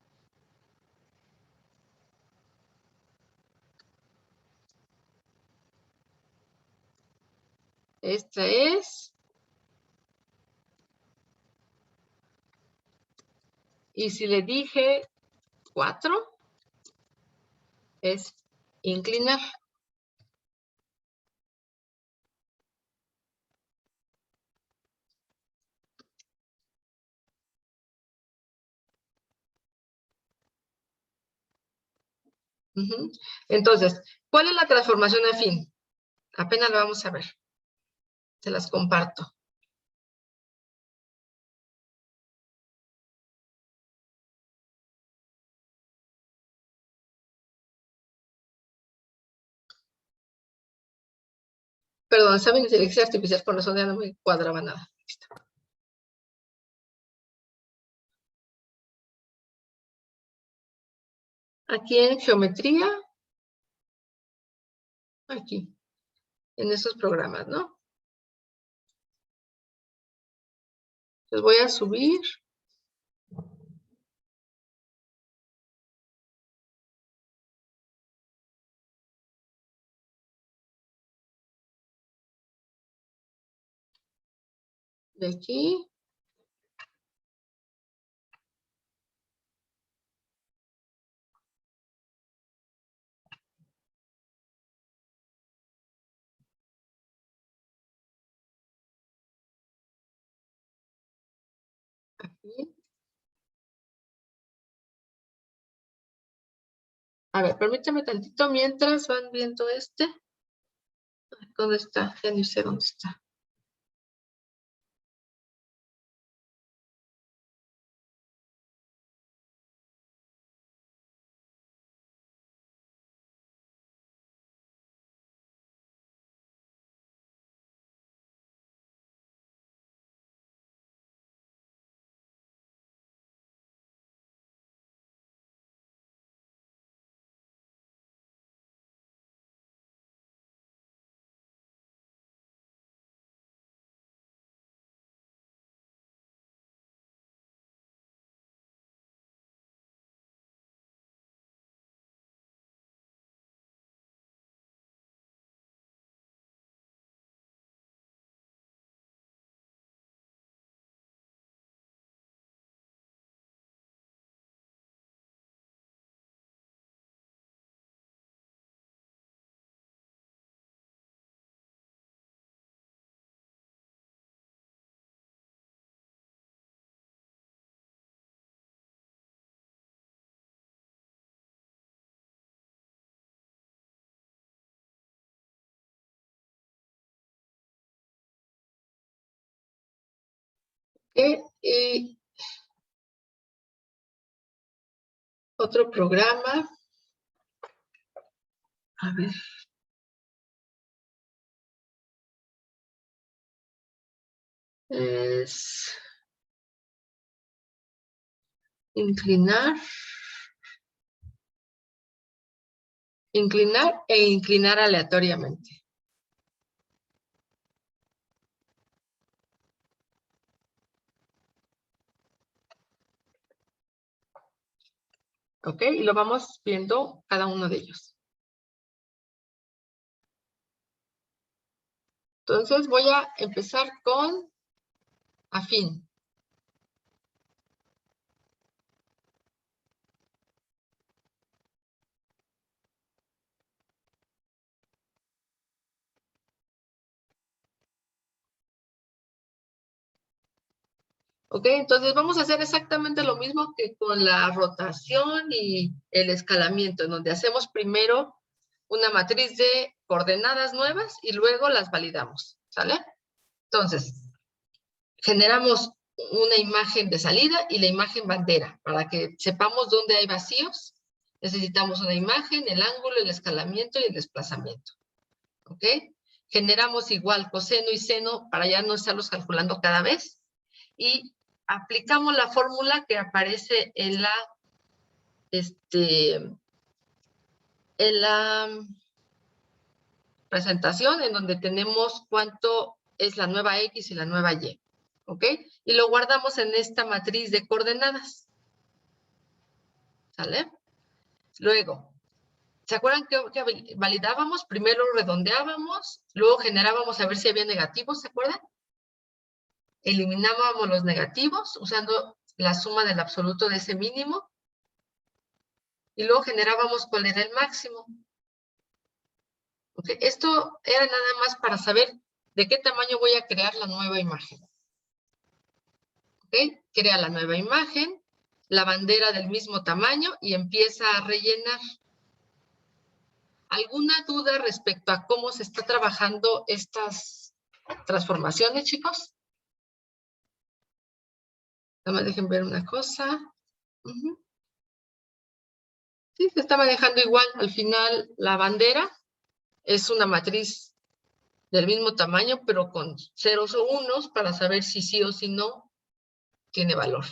B: Esta es. Y si le dije 4, es inclinar. Uh-huh. Entonces, ¿cuál es la transformación afín? Apenas la vamos a ver. Se las comparto. Perdón, ¿saben? Inteligencia artificial con razón ya no me cuadraba nada. Listo. Aquí en geometría, aquí, en estos programas, ¿no? Les voy a subir. De aquí. aquí. A ver, permítame tantito mientras van viendo este. ¿Dónde está? Ya ni sé dónde está. Y otro programa. A ver. Es inclinar. Inclinar e inclinar aleatoriamente. ¿Ok? Y lo vamos viendo cada uno de ellos. Entonces voy a empezar con afín. ¿Ok? Entonces vamos a hacer exactamente lo mismo que con la rotación y el escalamiento, en donde hacemos primero una matriz de coordenadas nuevas y luego las validamos, ¿sale? Entonces, generamos una imagen de salida y la imagen bandera. Para que sepamos dónde hay vacíos, necesitamos una imagen, el ángulo, el escalamiento y el desplazamiento. ¿Ok? Generamos igual coseno y seno para ya no estarlos calculando cada vez. Y aplicamos la fórmula que aparece en la presentación, en donde tenemos cuánto es la nueva X y la nueva Y. ¿Ok? Y lo guardamos en esta matriz de coordenadas. ¿Sale? Luego, ¿se acuerdan que validábamos? Primero redondeábamos, luego generábamos a ver si había negativos, ¿se acuerdan? Eliminábamos los negativos usando la suma del absoluto de ese mínimo. Y luego generábamos cuál era el máximo. ¿Okay? Esto era nada más para saber de qué tamaño voy a crear la nueva imagen. ¿Okay? Crea la nueva imagen, la bandera del mismo tamaño y empieza a rellenar. ¿Alguna duda respecto a cómo se está trabajando estas transformaciones, chicos? Nada más dejen ver una cosa. Sí, se está manejando igual. Al final, la bandera es una matriz del mismo tamaño, pero con ceros o unos para saber si sí o si no tiene valor.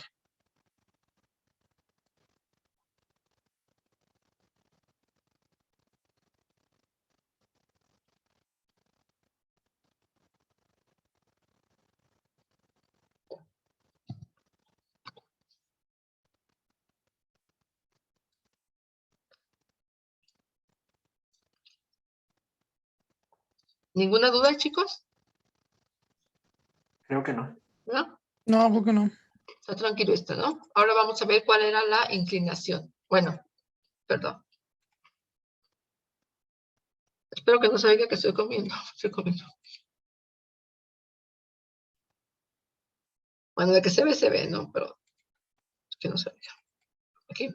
B: ¿Ninguna duda, chicos?
A: Creo que no.
B: ¿No?
D: No, creo que no.
B: Está tranquilo esto, ¿no? Ahora vamos a ver cuál era la inclinación. Bueno, perdón. Espero que no se oiga que estoy comiendo. Estoy comiendo. Bueno, de que se ve, ¿no? Pero Que no se vea. Aquí.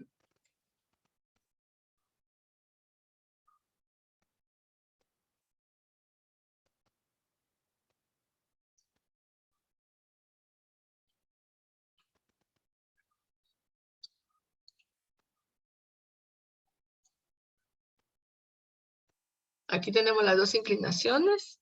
B: Aquí tenemos las dos inclinaciones.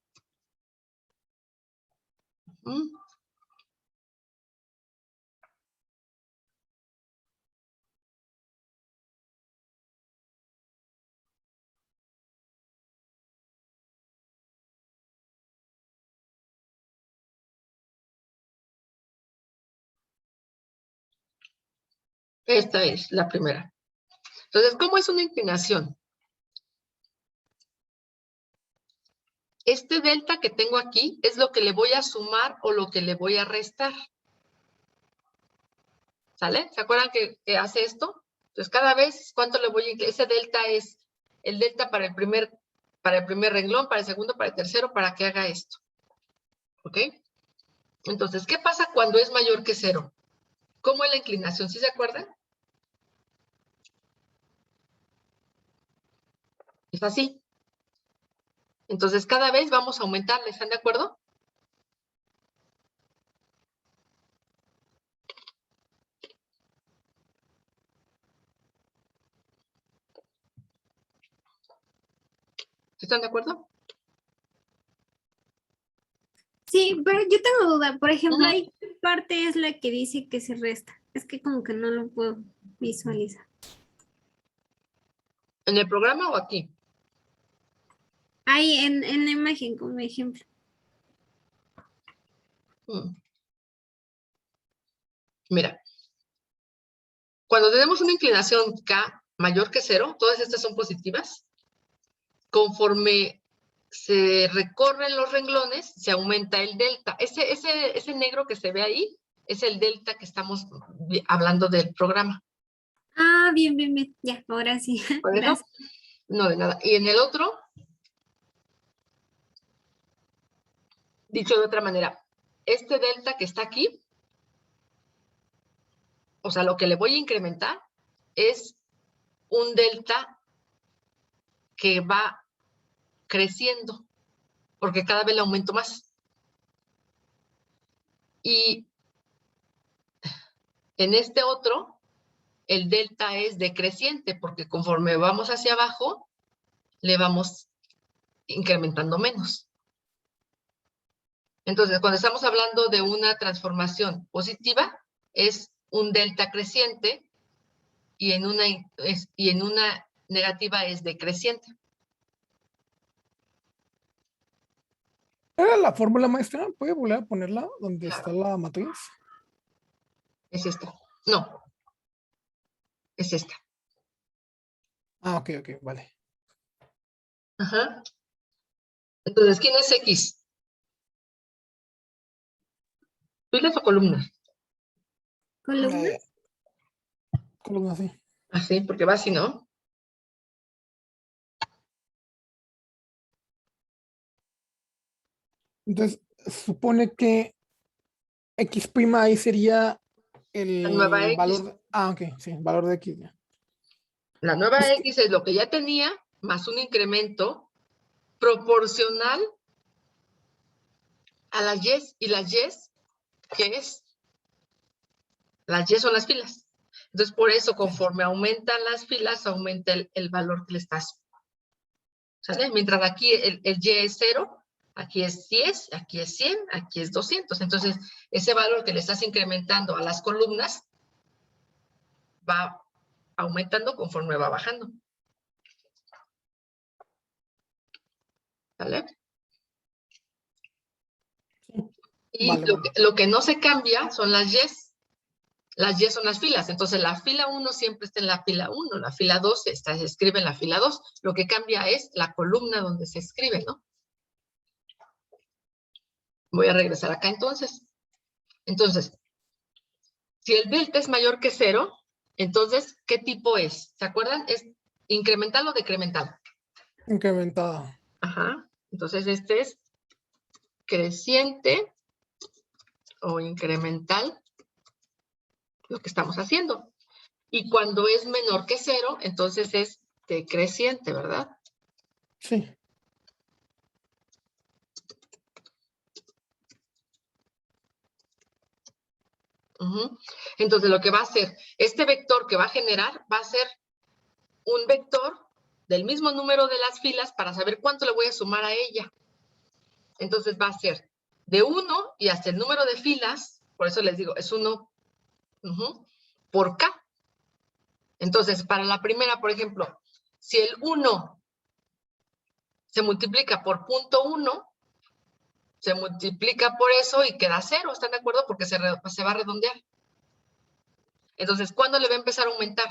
B: Esta es la primera. Entonces, ¿cómo es una inclinación? Este delta que tengo aquí es lo que le voy a sumar o lo que le voy a restar. ¿Sale? ¿Se acuerdan que hace esto? Entonces, cada vez, ¿cuánto le voy a inclinar? Ese delta es el delta para el primer renglón, para el segundo, para el tercero, para que haga esto. ¿Ok? Entonces, ¿qué pasa cuando es mayor que 0? ¿Cómo es la inclinación? ¿Sí se acuerdan? Es así. Entonces, cada vez vamos a aumentarle, ¿están de acuerdo? ¿Están de acuerdo?
C: Sí, pero yo tengo duda. Por ejemplo,
B: Ujú.
C: ¿hay qué parte es la que dice que se resta? Es que como que no lo puedo visualizar.
B: ¿En el programa o aquí?
C: Ahí en la imagen como ejemplo.
B: Mira, cuando tenemos una inclinación K mayor que 0, todas estas son positivas. Conforme se recorren los renglones, se aumenta el delta. Ese negro que se ve ahí es el delta que estamos hablando del programa.
C: Ah, bien, bien, bien. Ya, ahora sí.
B: ¿Por eso?
C: Gracias.
B: No, de nada. Y en el otro, dicho de otra manera, este delta que está aquí, o sea, lo que le voy a incrementar es un delta que va creciendo, porque cada vez le aumento más. Y en este otro, el delta es decreciente, porque conforme vamos hacia abajo, le vamos incrementando menos. Entonces, cuando estamos hablando de una transformación positiva, es un delta creciente y en una negativa es decreciente.
D: ¿Era la fórmula, maestra? ¿Puede volver a ponerla donde
B: Claro.
D: está la matriz?
B: Es esta. No, es esta.
D: Ah, ok, vale.
B: Ajá. Entonces, ¿quién es X? ¿Filas o columnas?
C: ¿Columnas?
D: Columna así.
B: Así, porque va así, ¿no?
D: Entonces, supone que X' ahí sería
B: La nueva
D: el
B: X.
D: valor. Ok, sí, valor de X. Ya.
B: La nueva X es lo que ya tenía, más un incremento proporcional a las Y. Y las Y, ¿qué es? Las Y son las filas. Entonces, por eso, conforme aumentan las filas, aumenta el valor que le estás. ¿Sale? Mientras aquí el Y es 0, aquí es 10, aquí es 100, aquí es 200. Entonces, ese valor que le estás incrementando a las columnas va aumentando conforme va bajando. ¿Vale? Y
D: Vale,
B: lo que no se cambia son las Y. Las Y son las filas. Entonces, la fila 1 siempre está en la fila 1. La fila 2 se escribe en la fila 2. Lo que cambia es la columna donde se escribe, ¿no? Voy a regresar acá entonces. Entonces, si el delta es mayor que 0, entonces, ¿qué tipo es? ¿Se acuerdan? ¿Es incremental o decremental?
D: Incrementada.
B: Ajá. Entonces, este es creciente o incremental. lo que estamos haciendo. Y cuando es menor que 0, entonces es decreciente, ¿verdad?
D: Sí.
B: Entonces, lo que va a hacer, este vector que va a generar, va a ser un vector del mismo número de las filas para saber cuánto le voy a sumar a ella. Entonces, va a ser de 1 y hasta el número de filas, por eso les digo, es 1 por K. Entonces, para la primera, por ejemplo, si el 1 se multiplica por 0.1, se multiplica por eso y queda 0, ¿están de acuerdo? Porque se va a redondear. Entonces, ¿cuándo le va a empezar a aumentar?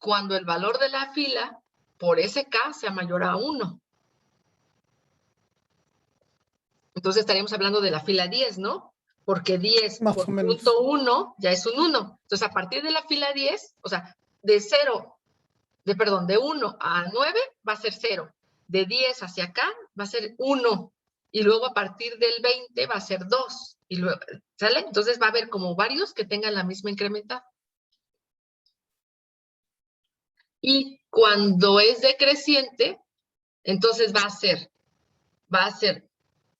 B: Cuando el valor de la fila por ese K sea mayor a 1. Entonces estaríamos hablando de la fila 10, ¿no? Porque 10
D: Más
B: por
D: o menos.
B: punto 1 ya es un 1. Entonces, a partir de la fila 10, o sea, de 1 a 9 va a ser 0. De 10 hacia acá va a ser 1. Y luego a partir del 20 va a ser 2. Y luego, ¿sale? Entonces va a haber como varios que tengan la misma incrementada. Y cuando es decreciente, entonces va a ser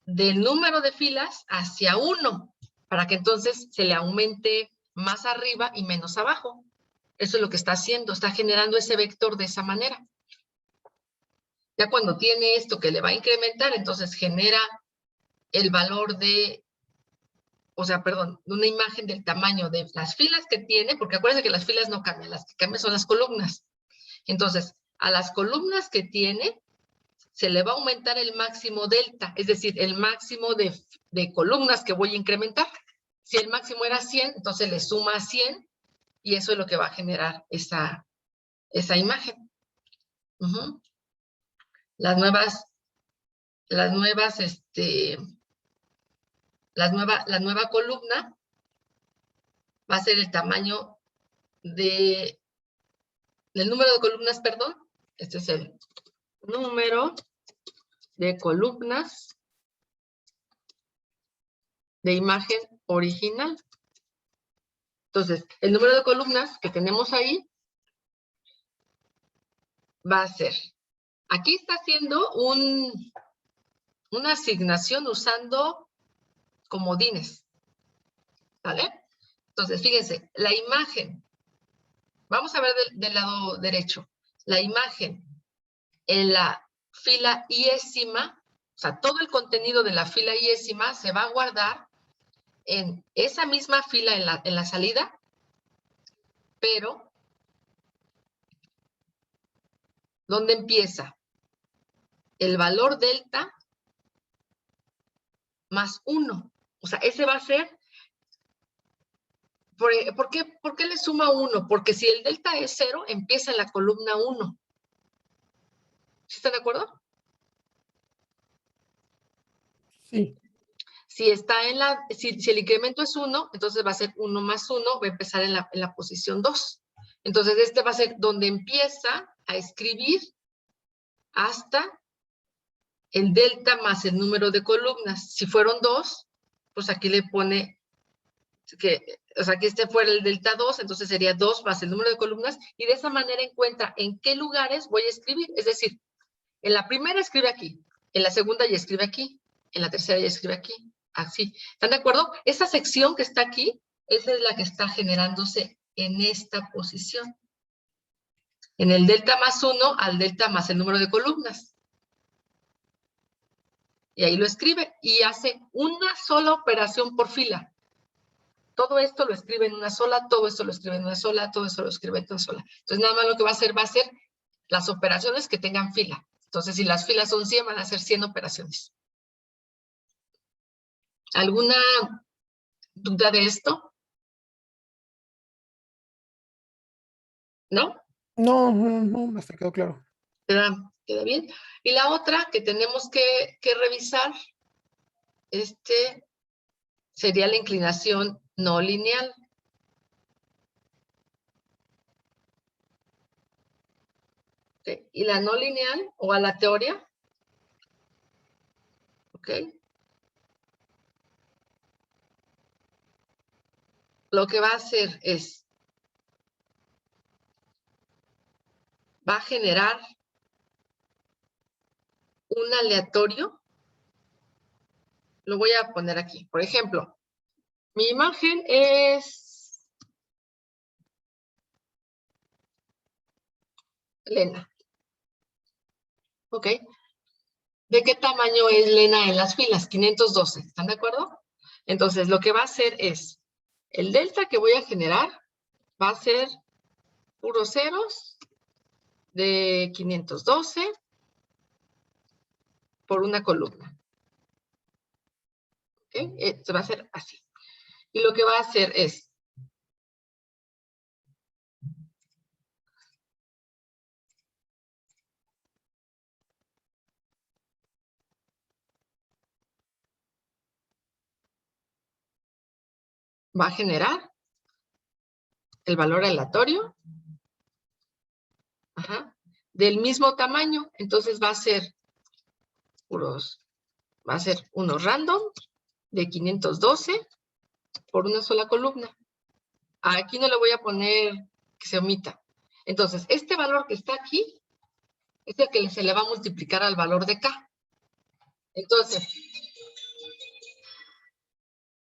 B: del número de filas hacia 1, para que entonces se le aumente más arriba y menos abajo. Eso es lo que está haciendo, está generando ese vector de esa manera. Ya cuando tiene esto que le va a incrementar, entonces genera el valor de, o sea, perdón, una imagen del tamaño de las filas que tiene, porque acuérdense que las filas no cambian, las que cambian son las columnas. Entonces, a las columnas que tiene, se le va a aumentar el máximo delta, es decir, el máximo de columnas que voy a incrementar. Si el máximo era 100, entonces le suma 100 y eso es lo que va a generar esa imagen. La nueva columna va a ser el tamaño del número de columnas, perdón. Este es el número de columnas de imagen original. Entonces, el número de columnas que tenemos ahí va a ser, aquí está haciendo una asignación usando comodines, ¿vale? Entonces, fíjense, la imagen, vamos a ver del lado derecho, la imagen en la fila iésima, o sea, todo el contenido de la fila iésima se va a guardar en esa misma fila en la salida, pero ¿dónde empieza? El valor delta más 1. O sea, ese va a ser, ¿por qué le suma 1? Porque si el delta es 0, empieza en la columna 1. ¿Sí están de acuerdo?
D: Sí.
B: Si el incremento es 1, entonces va a ser 1 más 1, va a empezar en la posición 2. Entonces, este va a ser donde empieza a escribir hasta el delta más el número de columnas. Si fueron 2, pues aquí le pone o sea, que este fuera el delta 2, entonces sería 2 más el número de columnas, y de esa manera encuentra en qué lugares voy a escribir. Es decir, en la primera escribe aquí, en la segunda ya escribe aquí, en la tercera ya escribe aquí, así. ¿Están de acuerdo? Esa sección que está aquí, esa es la que está generándose en esta posición. En el delta más 1 al delta más el número de columnas. Y ahí lo escribe y hace una sola operación por fila. Todo esto lo escribe en una sola, todo esto lo escribe en una sola, todo esto lo escribe en una sola. Entonces, nada más lo que va a hacer las operaciones que tengan fila. Entonces, si las filas son 100, van a ser 100 operaciones. ¿Alguna duda de esto? ¿No?
D: No, hasta quedó claro.
B: ¿Queda bien? Y la otra que tenemos que revisar, sería la inclinación no lineal. ¿Okay? Y la no lineal o aleatoria, ¿ok? lo que va a hacer es, va a generar un aleatorio. Lo voy a poner aquí. Por ejemplo, mi imagen es Lena. ¿Ok? ¿De qué tamaño es Lena en las filas? 512. ¿Están de acuerdo? Entonces, lo que va a hacer es, el delta que voy a generar va a ser puros ceros de 512 por una columna. ¿Ok? Esto va a ser así. Y lo que va a hacer es, va a generar el valor aleatorio, ajá, del mismo tamaño. Entonces va a ser unos random de 512 por una sola columna. Aquí no le voy a poner que se omita. Entonces, este valor que está aquí es el que se le va a multiplicar al valor de K. Entonces,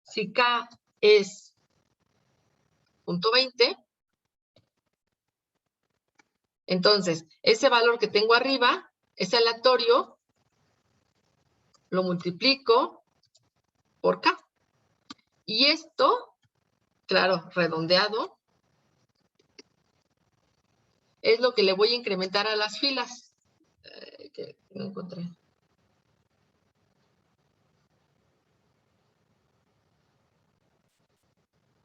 B: si K es 0.20, entonces ese valor que tengo arriba, ese aleatorio, lo multiplico por K. Y esto, claro, redondeado, es lo que le voy a incrementar a las filas. Que no encontré.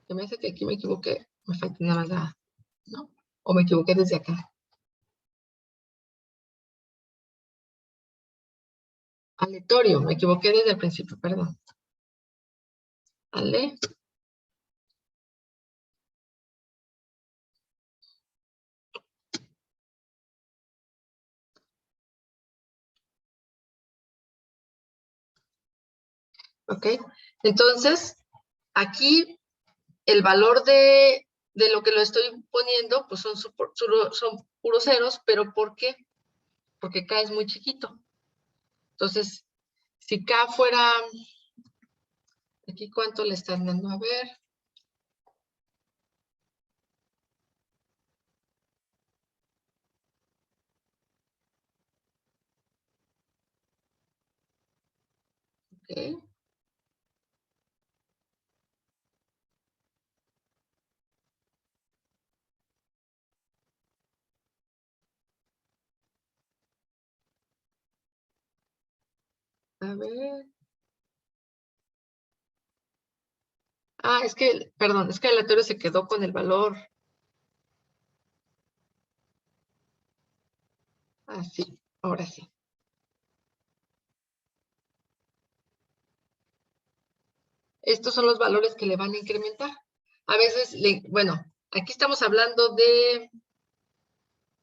B: Se me hace que aquí me equivoqué. Me falta nada más la, ¿no? O me equivoqué desde acá. Aleatorio, me equivoqué desde el principio, perdón. Ale. Ok. Entonces, aquí el valor de lo que lo estoy poniendo, pues son puros ceros, pero ¿por qué? Porque K es muy chiquito. Entonces, si K fuera, aquí cuánto le están dando, a ver. Ok. A ver. Ah, es que, perdón, es que el aleatorio se quedó con el valor. Ah, sí, ahora sí. Estos son los valores que le van a incrementar. A veces, bueno, aquí estamos hablando de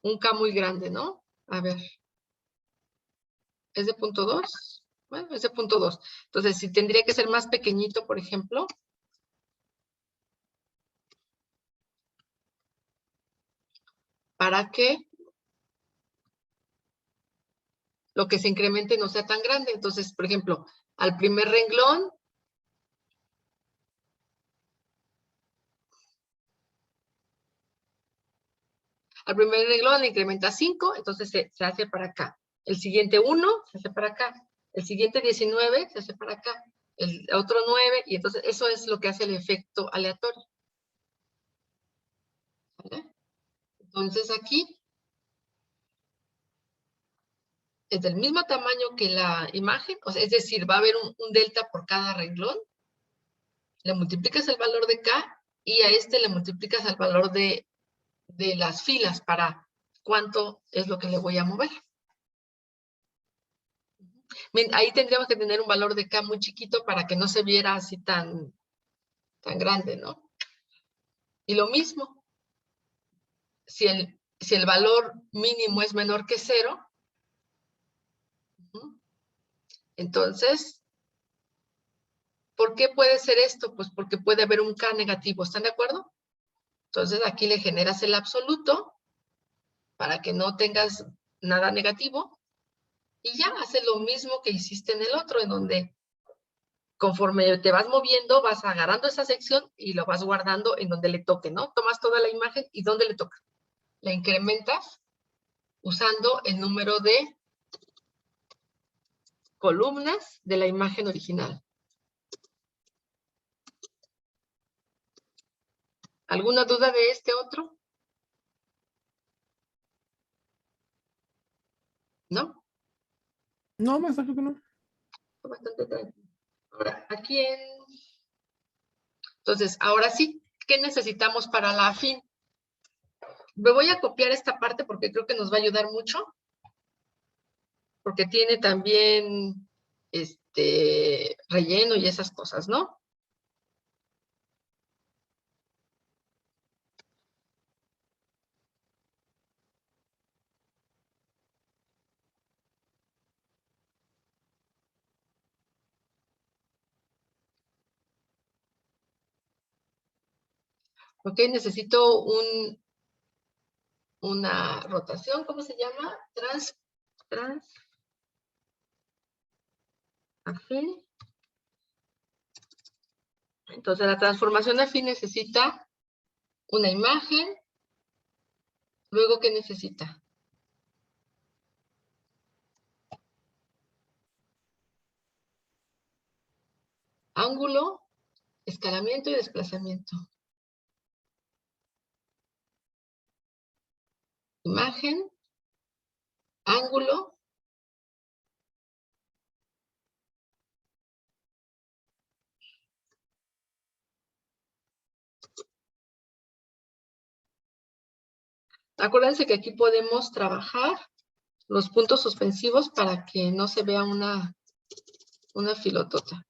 B: un K muy grande, ¿no? A ver. ¿Es de 0.2? Bueno, es de 0.2. Entonces, si tendría que ser más pequeñito, por ejemplo. Para que lo que se incremente no sea tan grande. Entonces, por ejemplo, al primer renglón, le incrementa 5, entonces se hace para acá. El siguiente 1 se hace para acá. El siguiente 19 se hace para acá. El otro 9, y entonces eso es lo que hace el efecto aleatorio. ¿Vale? Entonces aquí es del mismo tamaño que la imagen, o sea, es decir, va a haber un delta por cada renglón. Le multiplicas el valor de K y a este le multiplicas el valor de las filas para cuánto es lo que le voy a mover. Ahí tendríamos que tener un valor de K muy chiquito para que no se viera así tan grande, ¿no? Y lo mismo, si el valor mínimo es menor que 0, entonces ¿Por qué puede ser esto? Pues porque puede haber un K negativo, ¿están de acuerdo? Entonces aquí le generas el absoluto para que no tengas nada negativo y ya haces lo mismo que hiciste en el otro, en donde conforme te vas moviendo, vas agarrando esa sección y lo vas guardando en donde le toque, ¿no? Tomas toda la imagen y ¿dónde le toca? La incrementas usando el número de columnas de la imagen original. ¿Alguna duda de este otro? ¿No?
D: No, me saco que no.
B: Bastante tranquilo. Ahora, aquí en... Entonces, ahora sí, ¿qué necesitamos para la afín? Me voy a copiar esta parte porque creo que nos va a ayudar mucho. Porque tiene también relleno y esas cosas, ¿no? Ok, necesito una rotación, ¿cómo se llama? Afín. Entonces, la transformación afín necesita una imagen. Luego, ¿qué necesita? Ángulo, escalamiento y desplazamiento. Imagen, ángulo, acuérdense que aquí podemos trabajar los puntos suspensivos para que no se vea una filotota.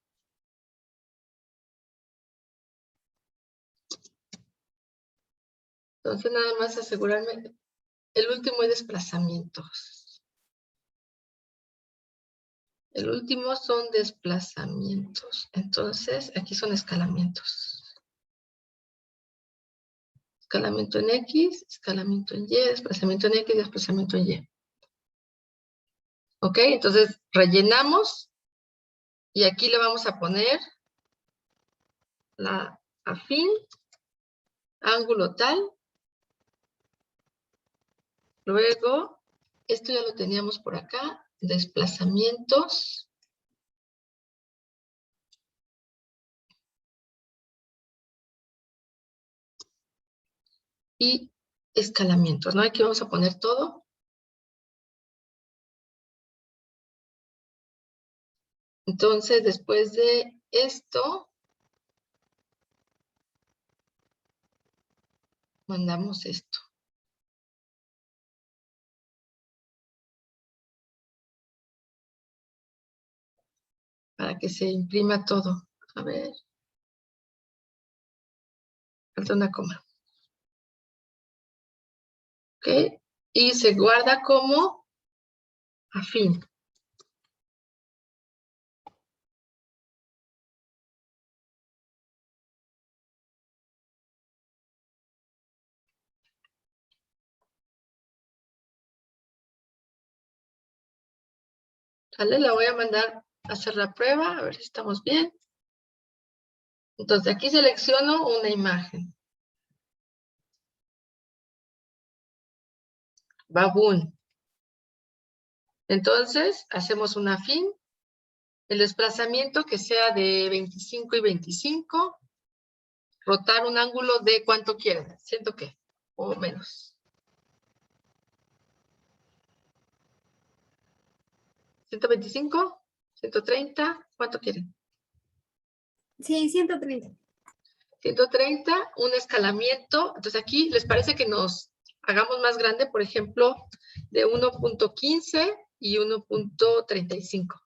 B: Entonces, nada más asegurarme. El último es desplazamientos. El último son desplazamientos. Entonces, aquí son escalamientos. Escalamiento en X, escalamiento en Y, desplazamiento en X, desplazamiento en Y. Ok, entonces rellenamos y aquí le vamos a poner la afín, ángulo tal. Luego, esto ya lo teníamos por acá, desplazamientos. Y escalamientos, ¿no? Aquí vamos a poner todo. Entonces, después de esto, mandamos esto. Para que se imprima todo. A ver. Falta una coma. ¿Ok? Y se guarda como afín. ¿Sale? La voy a mandar a hacer la prueba, a ver si estamos bien. Entonces, aquí selecciono una imagen. Baboon. Entonces, hacemos un afín. El desplazamiento que sea de 25 y 25. Rotar un ángulo de ¿cuánto quieren? ¿Siento qué? O menos. 125, 130, ¿cuánto quieren?
C: Sí, 130.
B: 130, un escalamiento. Entonces aquí, ¿les parece que nos hagamos más grande? Por ejemplo, de 1.15 y 1.35.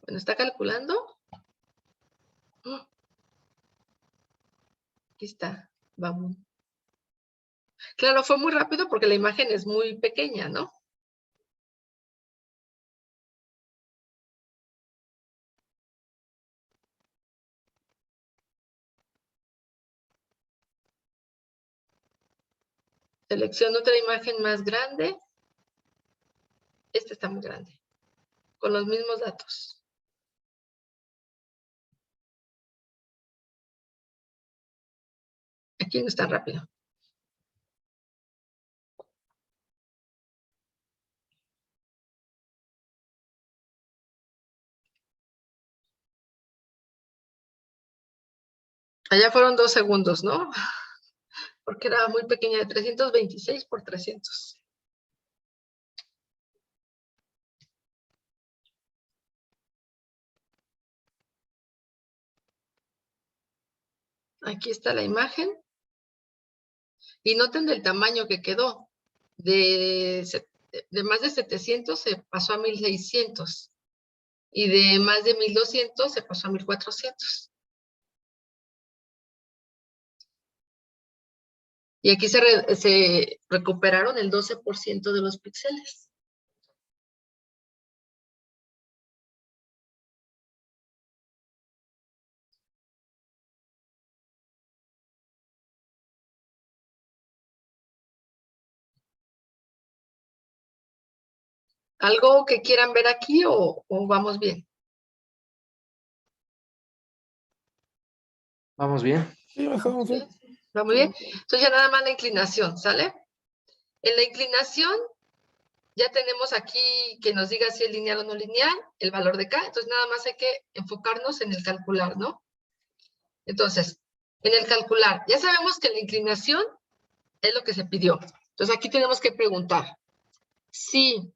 B: Bueno, ¿está calculando? Aquí está, vamos. Claro, fue muy rápido porque la imagen es muy pequeña, ¿no? Selecciono otra imagen más grande. Esta está muy grande. Con los mismos datos. Aquí no está rápido. Allá fueron 2 segundos, ¿no? Porque era muy pequeña, de 326 por 300. Aquí está la imagen. Y noten el tamaño que quedó. De más de 700 se pasó a 1600. Y de más de 1200 se pasó a 1400. Y aquí se recuperaron el 12% de los píxeles. ¿Algo que quieran ver aquí o vamos bien?
A: Vamos bien.
D: Sí, bastante bien.
B: ¿Va muy bien? Entonces ya nada más la inclinación, ¿sale? En la inclinación ya tenemos aquí que nos diga si es lineal o no lineal, el valor de K. Entonces nada más hay que enfocarnos en el calcular, ¿no? Entonces, en el calcular, ya sabemos que la inclinación es lo que se pidió. Entonces aquí tenemos que preguntar si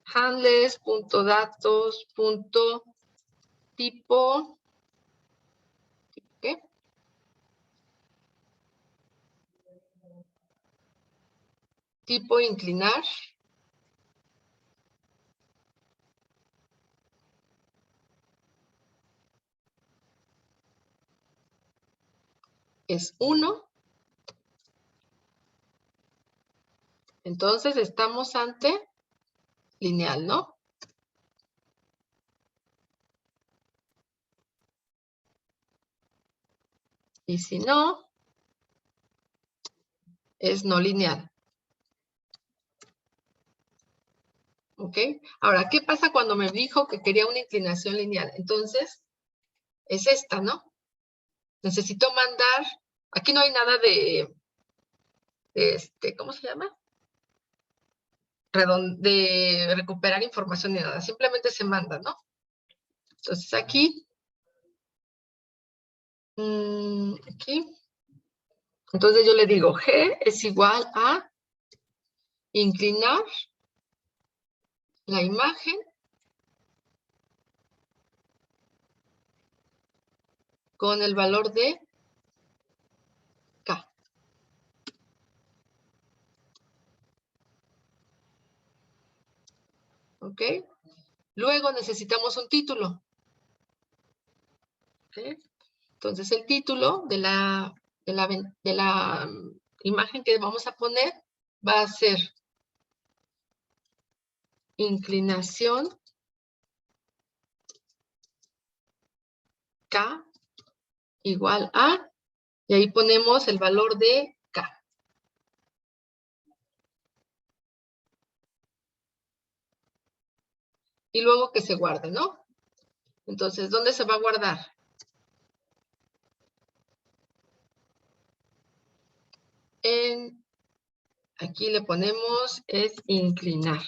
B: handles.datos.tipo, ¿qué? Tipo inclinar es 1. Entonces estamos ante lineal, ¿no? Y si no, es no lineal. ¿Ok? Ahora, ¿qué pasa cuando me dijo que quería una inclinación lineal? Entonces, es esta, ¿no? Necesito mandar, aquí no hay nada de ¿cómo se llama? De recuperar información ni nada, simplemente se manda, ¿no? Entonces aquí, aquí, entonces yo le digo G es igual a inclinar la imagen con el valor de K. ¿Ok? Luego necesitamos un título. ¿Ok? Entonces el título de la imagen que vamos a poner va a ser inclinación K igual a, y ahí ponemos el valor de K. Y luego que se guarde, ¿no? Entonces, ¿dónde se va a guardar? Aquí le ponemos es inclinar.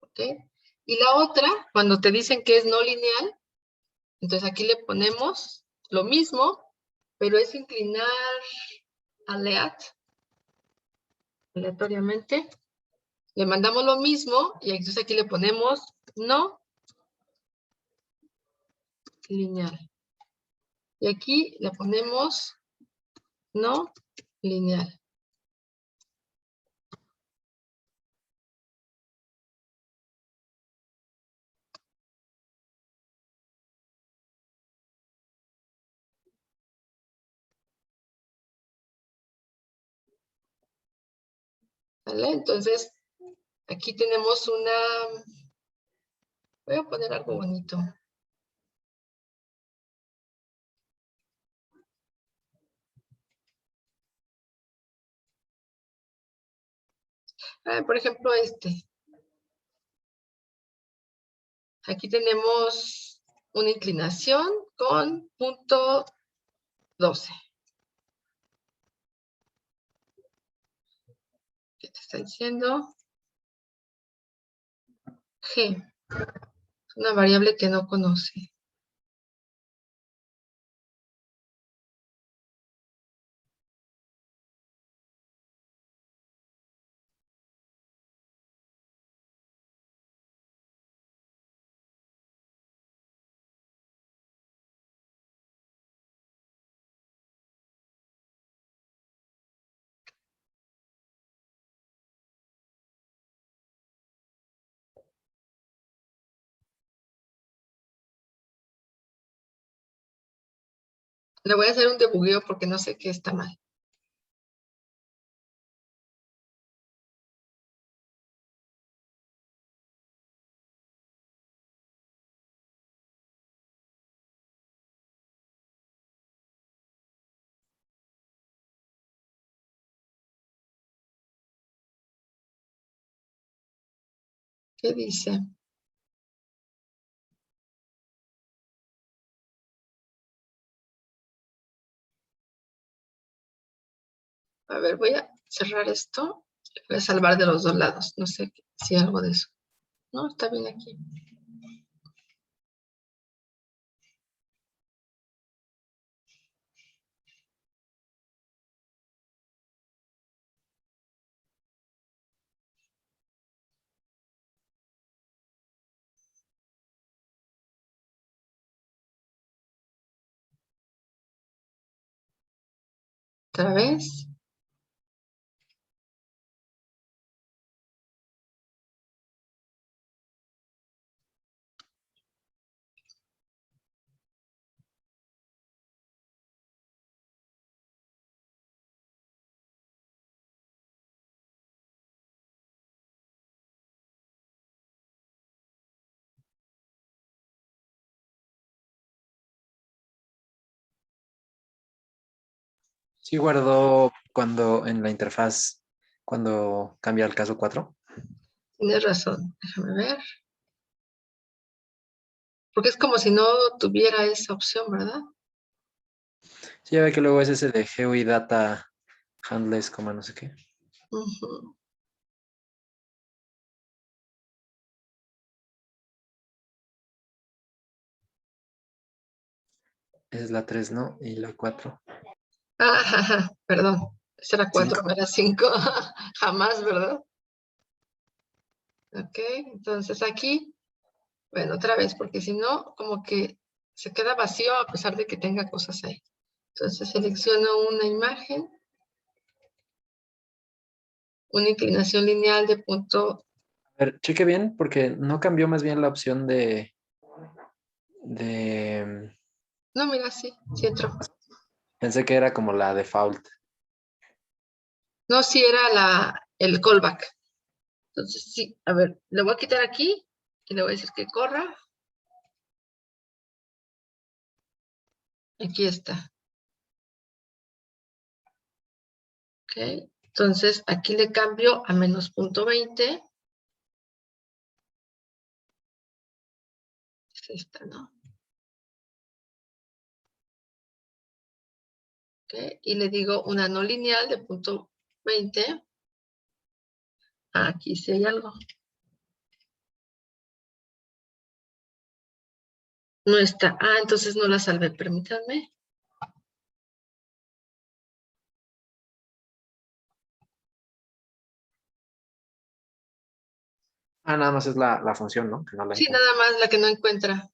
B: ¿Ok? Y la otra, cuando te dicen que es no lineal, entonces aquí le ponemos lo mismo, pero es inclinar aleatoriamente. Le mandamos lo mismo y entonces aquí le ponemos no lineal. Y aquí le ponemos no lineal. ¿Vale? Entonces, aquí tenemos voy a poner algo bonito. Por ejemplo, aquí tenemos una inclinación con punto 12. ¿Qué te está diciendo? G. Es una variable que no conoce. Le voy a hacer un debugueo porque no sé qué está mal. ¿Qué dice? A ver, voy a cerrar esto. Voy a salvar de los dos lados. No sé si algo de eso. No, está bien aquí. Otra vez.
A: Sí guardó cuando en la interfaz, cuando cambia al caso 4.
B: Tienes razón. Déjame ver. Porque es como si no tuviera esa opción, ¿verdad?
A: Sí, ya ve que luego es ese de GUI data handless, como no sé qué.
B: Ujú.
A: Esa es la 3, ¿no? Y la 4.
B: Perdón. Esa era 4,
A: 5.
B: no era 5. Jamás, ¿verdad? Ok, entonces aquí, bueno, otra vez, porque si no, como que se queda vacío a pesar de que tenga cosas ahí. Entonces selecciono una imagen, una inclinación lineal de punto.
A: A ver, cheque bien, porque no cambió más bien la opción de...
B: No, mira, sí, sí entró.
A: Pensé que era como la default.
B: No, sí era el callback. Entonces, sí, a ver, le voy a quitar aquí y le voy a decir que corra. Aquí está. Ok, entonces aquí le cambio a menos punto 20. Es esta, ¿no? Ok, y le digo una no lineal de punto 20. Aquí sí hay algo. No está. Entonces no la salvé, permítanme.
A: Nada más es la función, ¿no? Que no la
B: Sí,
A: encuentro.
B: nada más la que no encuentra.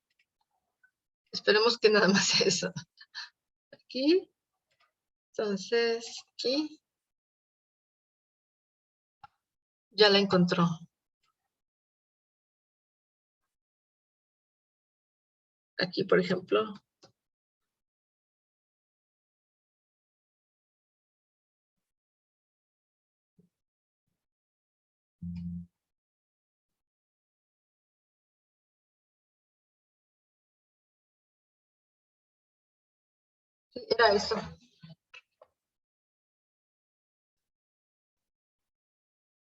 B: Esperemos que nada más eso. Aquí. Entonces, aquí. Ya la encontró. Aquí, por ejemplo. Sí, era eso.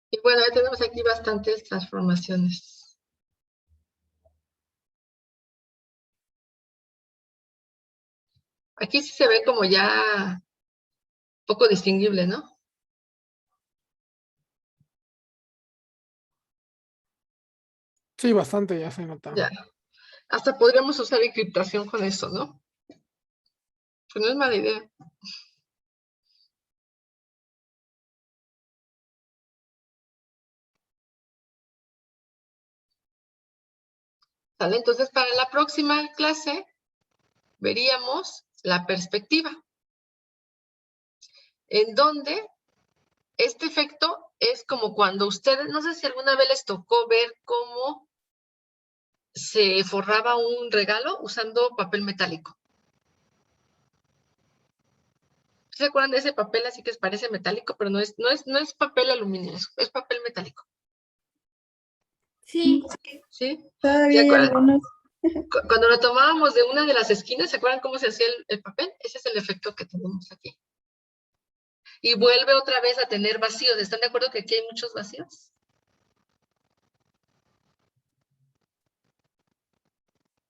B: Y Bueno, ya tenemos aquí bastantes transformaciones. Aquí sí se ve como ya poco distinguible, ¿no?
D: Sí, bastante ya se nota.
B: Ya. Hasta podríamos usar encriptación con eso, ¿no? Pues no es mala idea. ¿Sale? Entonces, para la próxima clase veríamos la perspectiva, en donde este efecto es como cuando ustedes, no sé si alguna vez les tocó ver cómo se forraba un regalo usando papel metálico. ¿Se acuerdan de ese papel así que parece metálico, pero no es papel aluminio, es papel metálico?
C: Sí,
B: ¿Sí?
E: Todavía hay
B: acuerdan?
E: algunos.
B: Cuando lo tomábamos de una de las esquinas, ¿se acuerdan cómo se hacía el papel? Ese es el efecto que tenemos aquí. Y vuelve otra vez a tener vacíos. ¿Están de acuerdo que aquí hay muchos vacíos?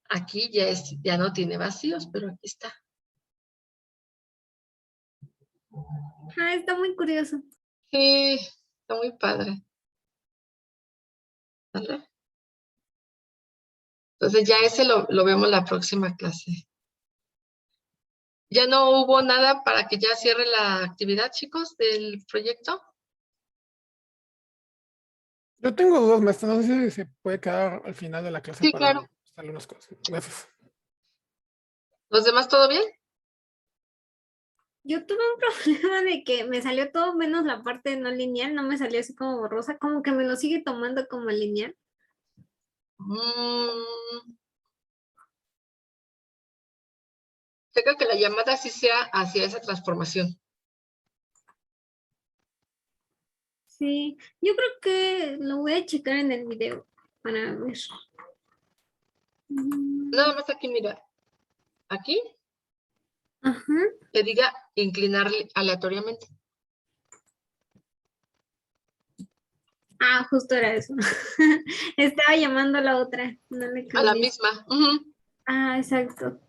B: Aquí ya no tiene vacíos, pero aquí está.
C: ah, está muy curioso.
B: Sí, está muy padre. ¿Vale? Entonces ya ese lo vemos la próxima clase. ¿Ya no hubo nada para que ya cierre la actividad, chicos, del proyecto?
D: Yo tengo dudas, maestra. No sé si se puede quedar al final de la clase
B: Sí,
D: para
B: claro.
D: hacerle unas cosas. Gracias.
B: ¿Los demás todo bien?
C: Yo tuve un problema de que me salió todo menos la parte no lineal, no me salió así como borrosa, como que me lo sigue tomando como lineal.
B: Checa que la llamada sí sea hacia esa transformación.
C: Sí, yo creo que lo voy a checar en el video para ver.
B: Nada más aquí, mira. Aquí
C: Ajá.
B: que diga inclinar aleatoriamente.
C: Ah, justo era eso. Estaba llamando a la otra, no le
B: A la
C: cambié.
B: misma. Ujú.
C: Ah, exacto.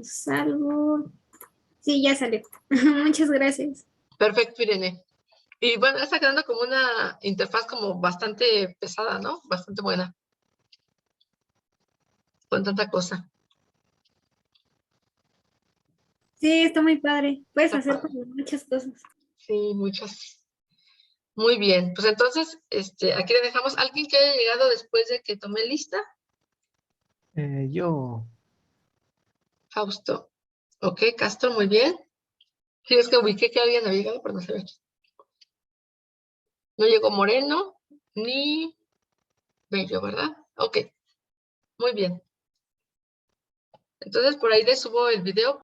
C: Salvo. Sí, ya salió. Muchas gracias.
B: Perfecto, Irene. Y bueno, está quedando como una interfaz como bastante pesada, ¿no? Bastante buena. Con tanta cosa.
C: Sí, está muy padre. Puedes
B: Está
C: hacer
B: padre.
C: como muchas cosas.
B: Sí, muchas. Muy bien. Pues entonces, aquí le dejamos. ¿Alguien que haya llegado después de que tomé lista?
A: Yo.
B: Fausto. Ok, Castro, muy bien. Sí, es que ubiqué que alguien había llegado, pero no se ve. No llegó Moreno ni Bello, ¿verdad? Ok, muy bien. Entonces por ahí les subo el video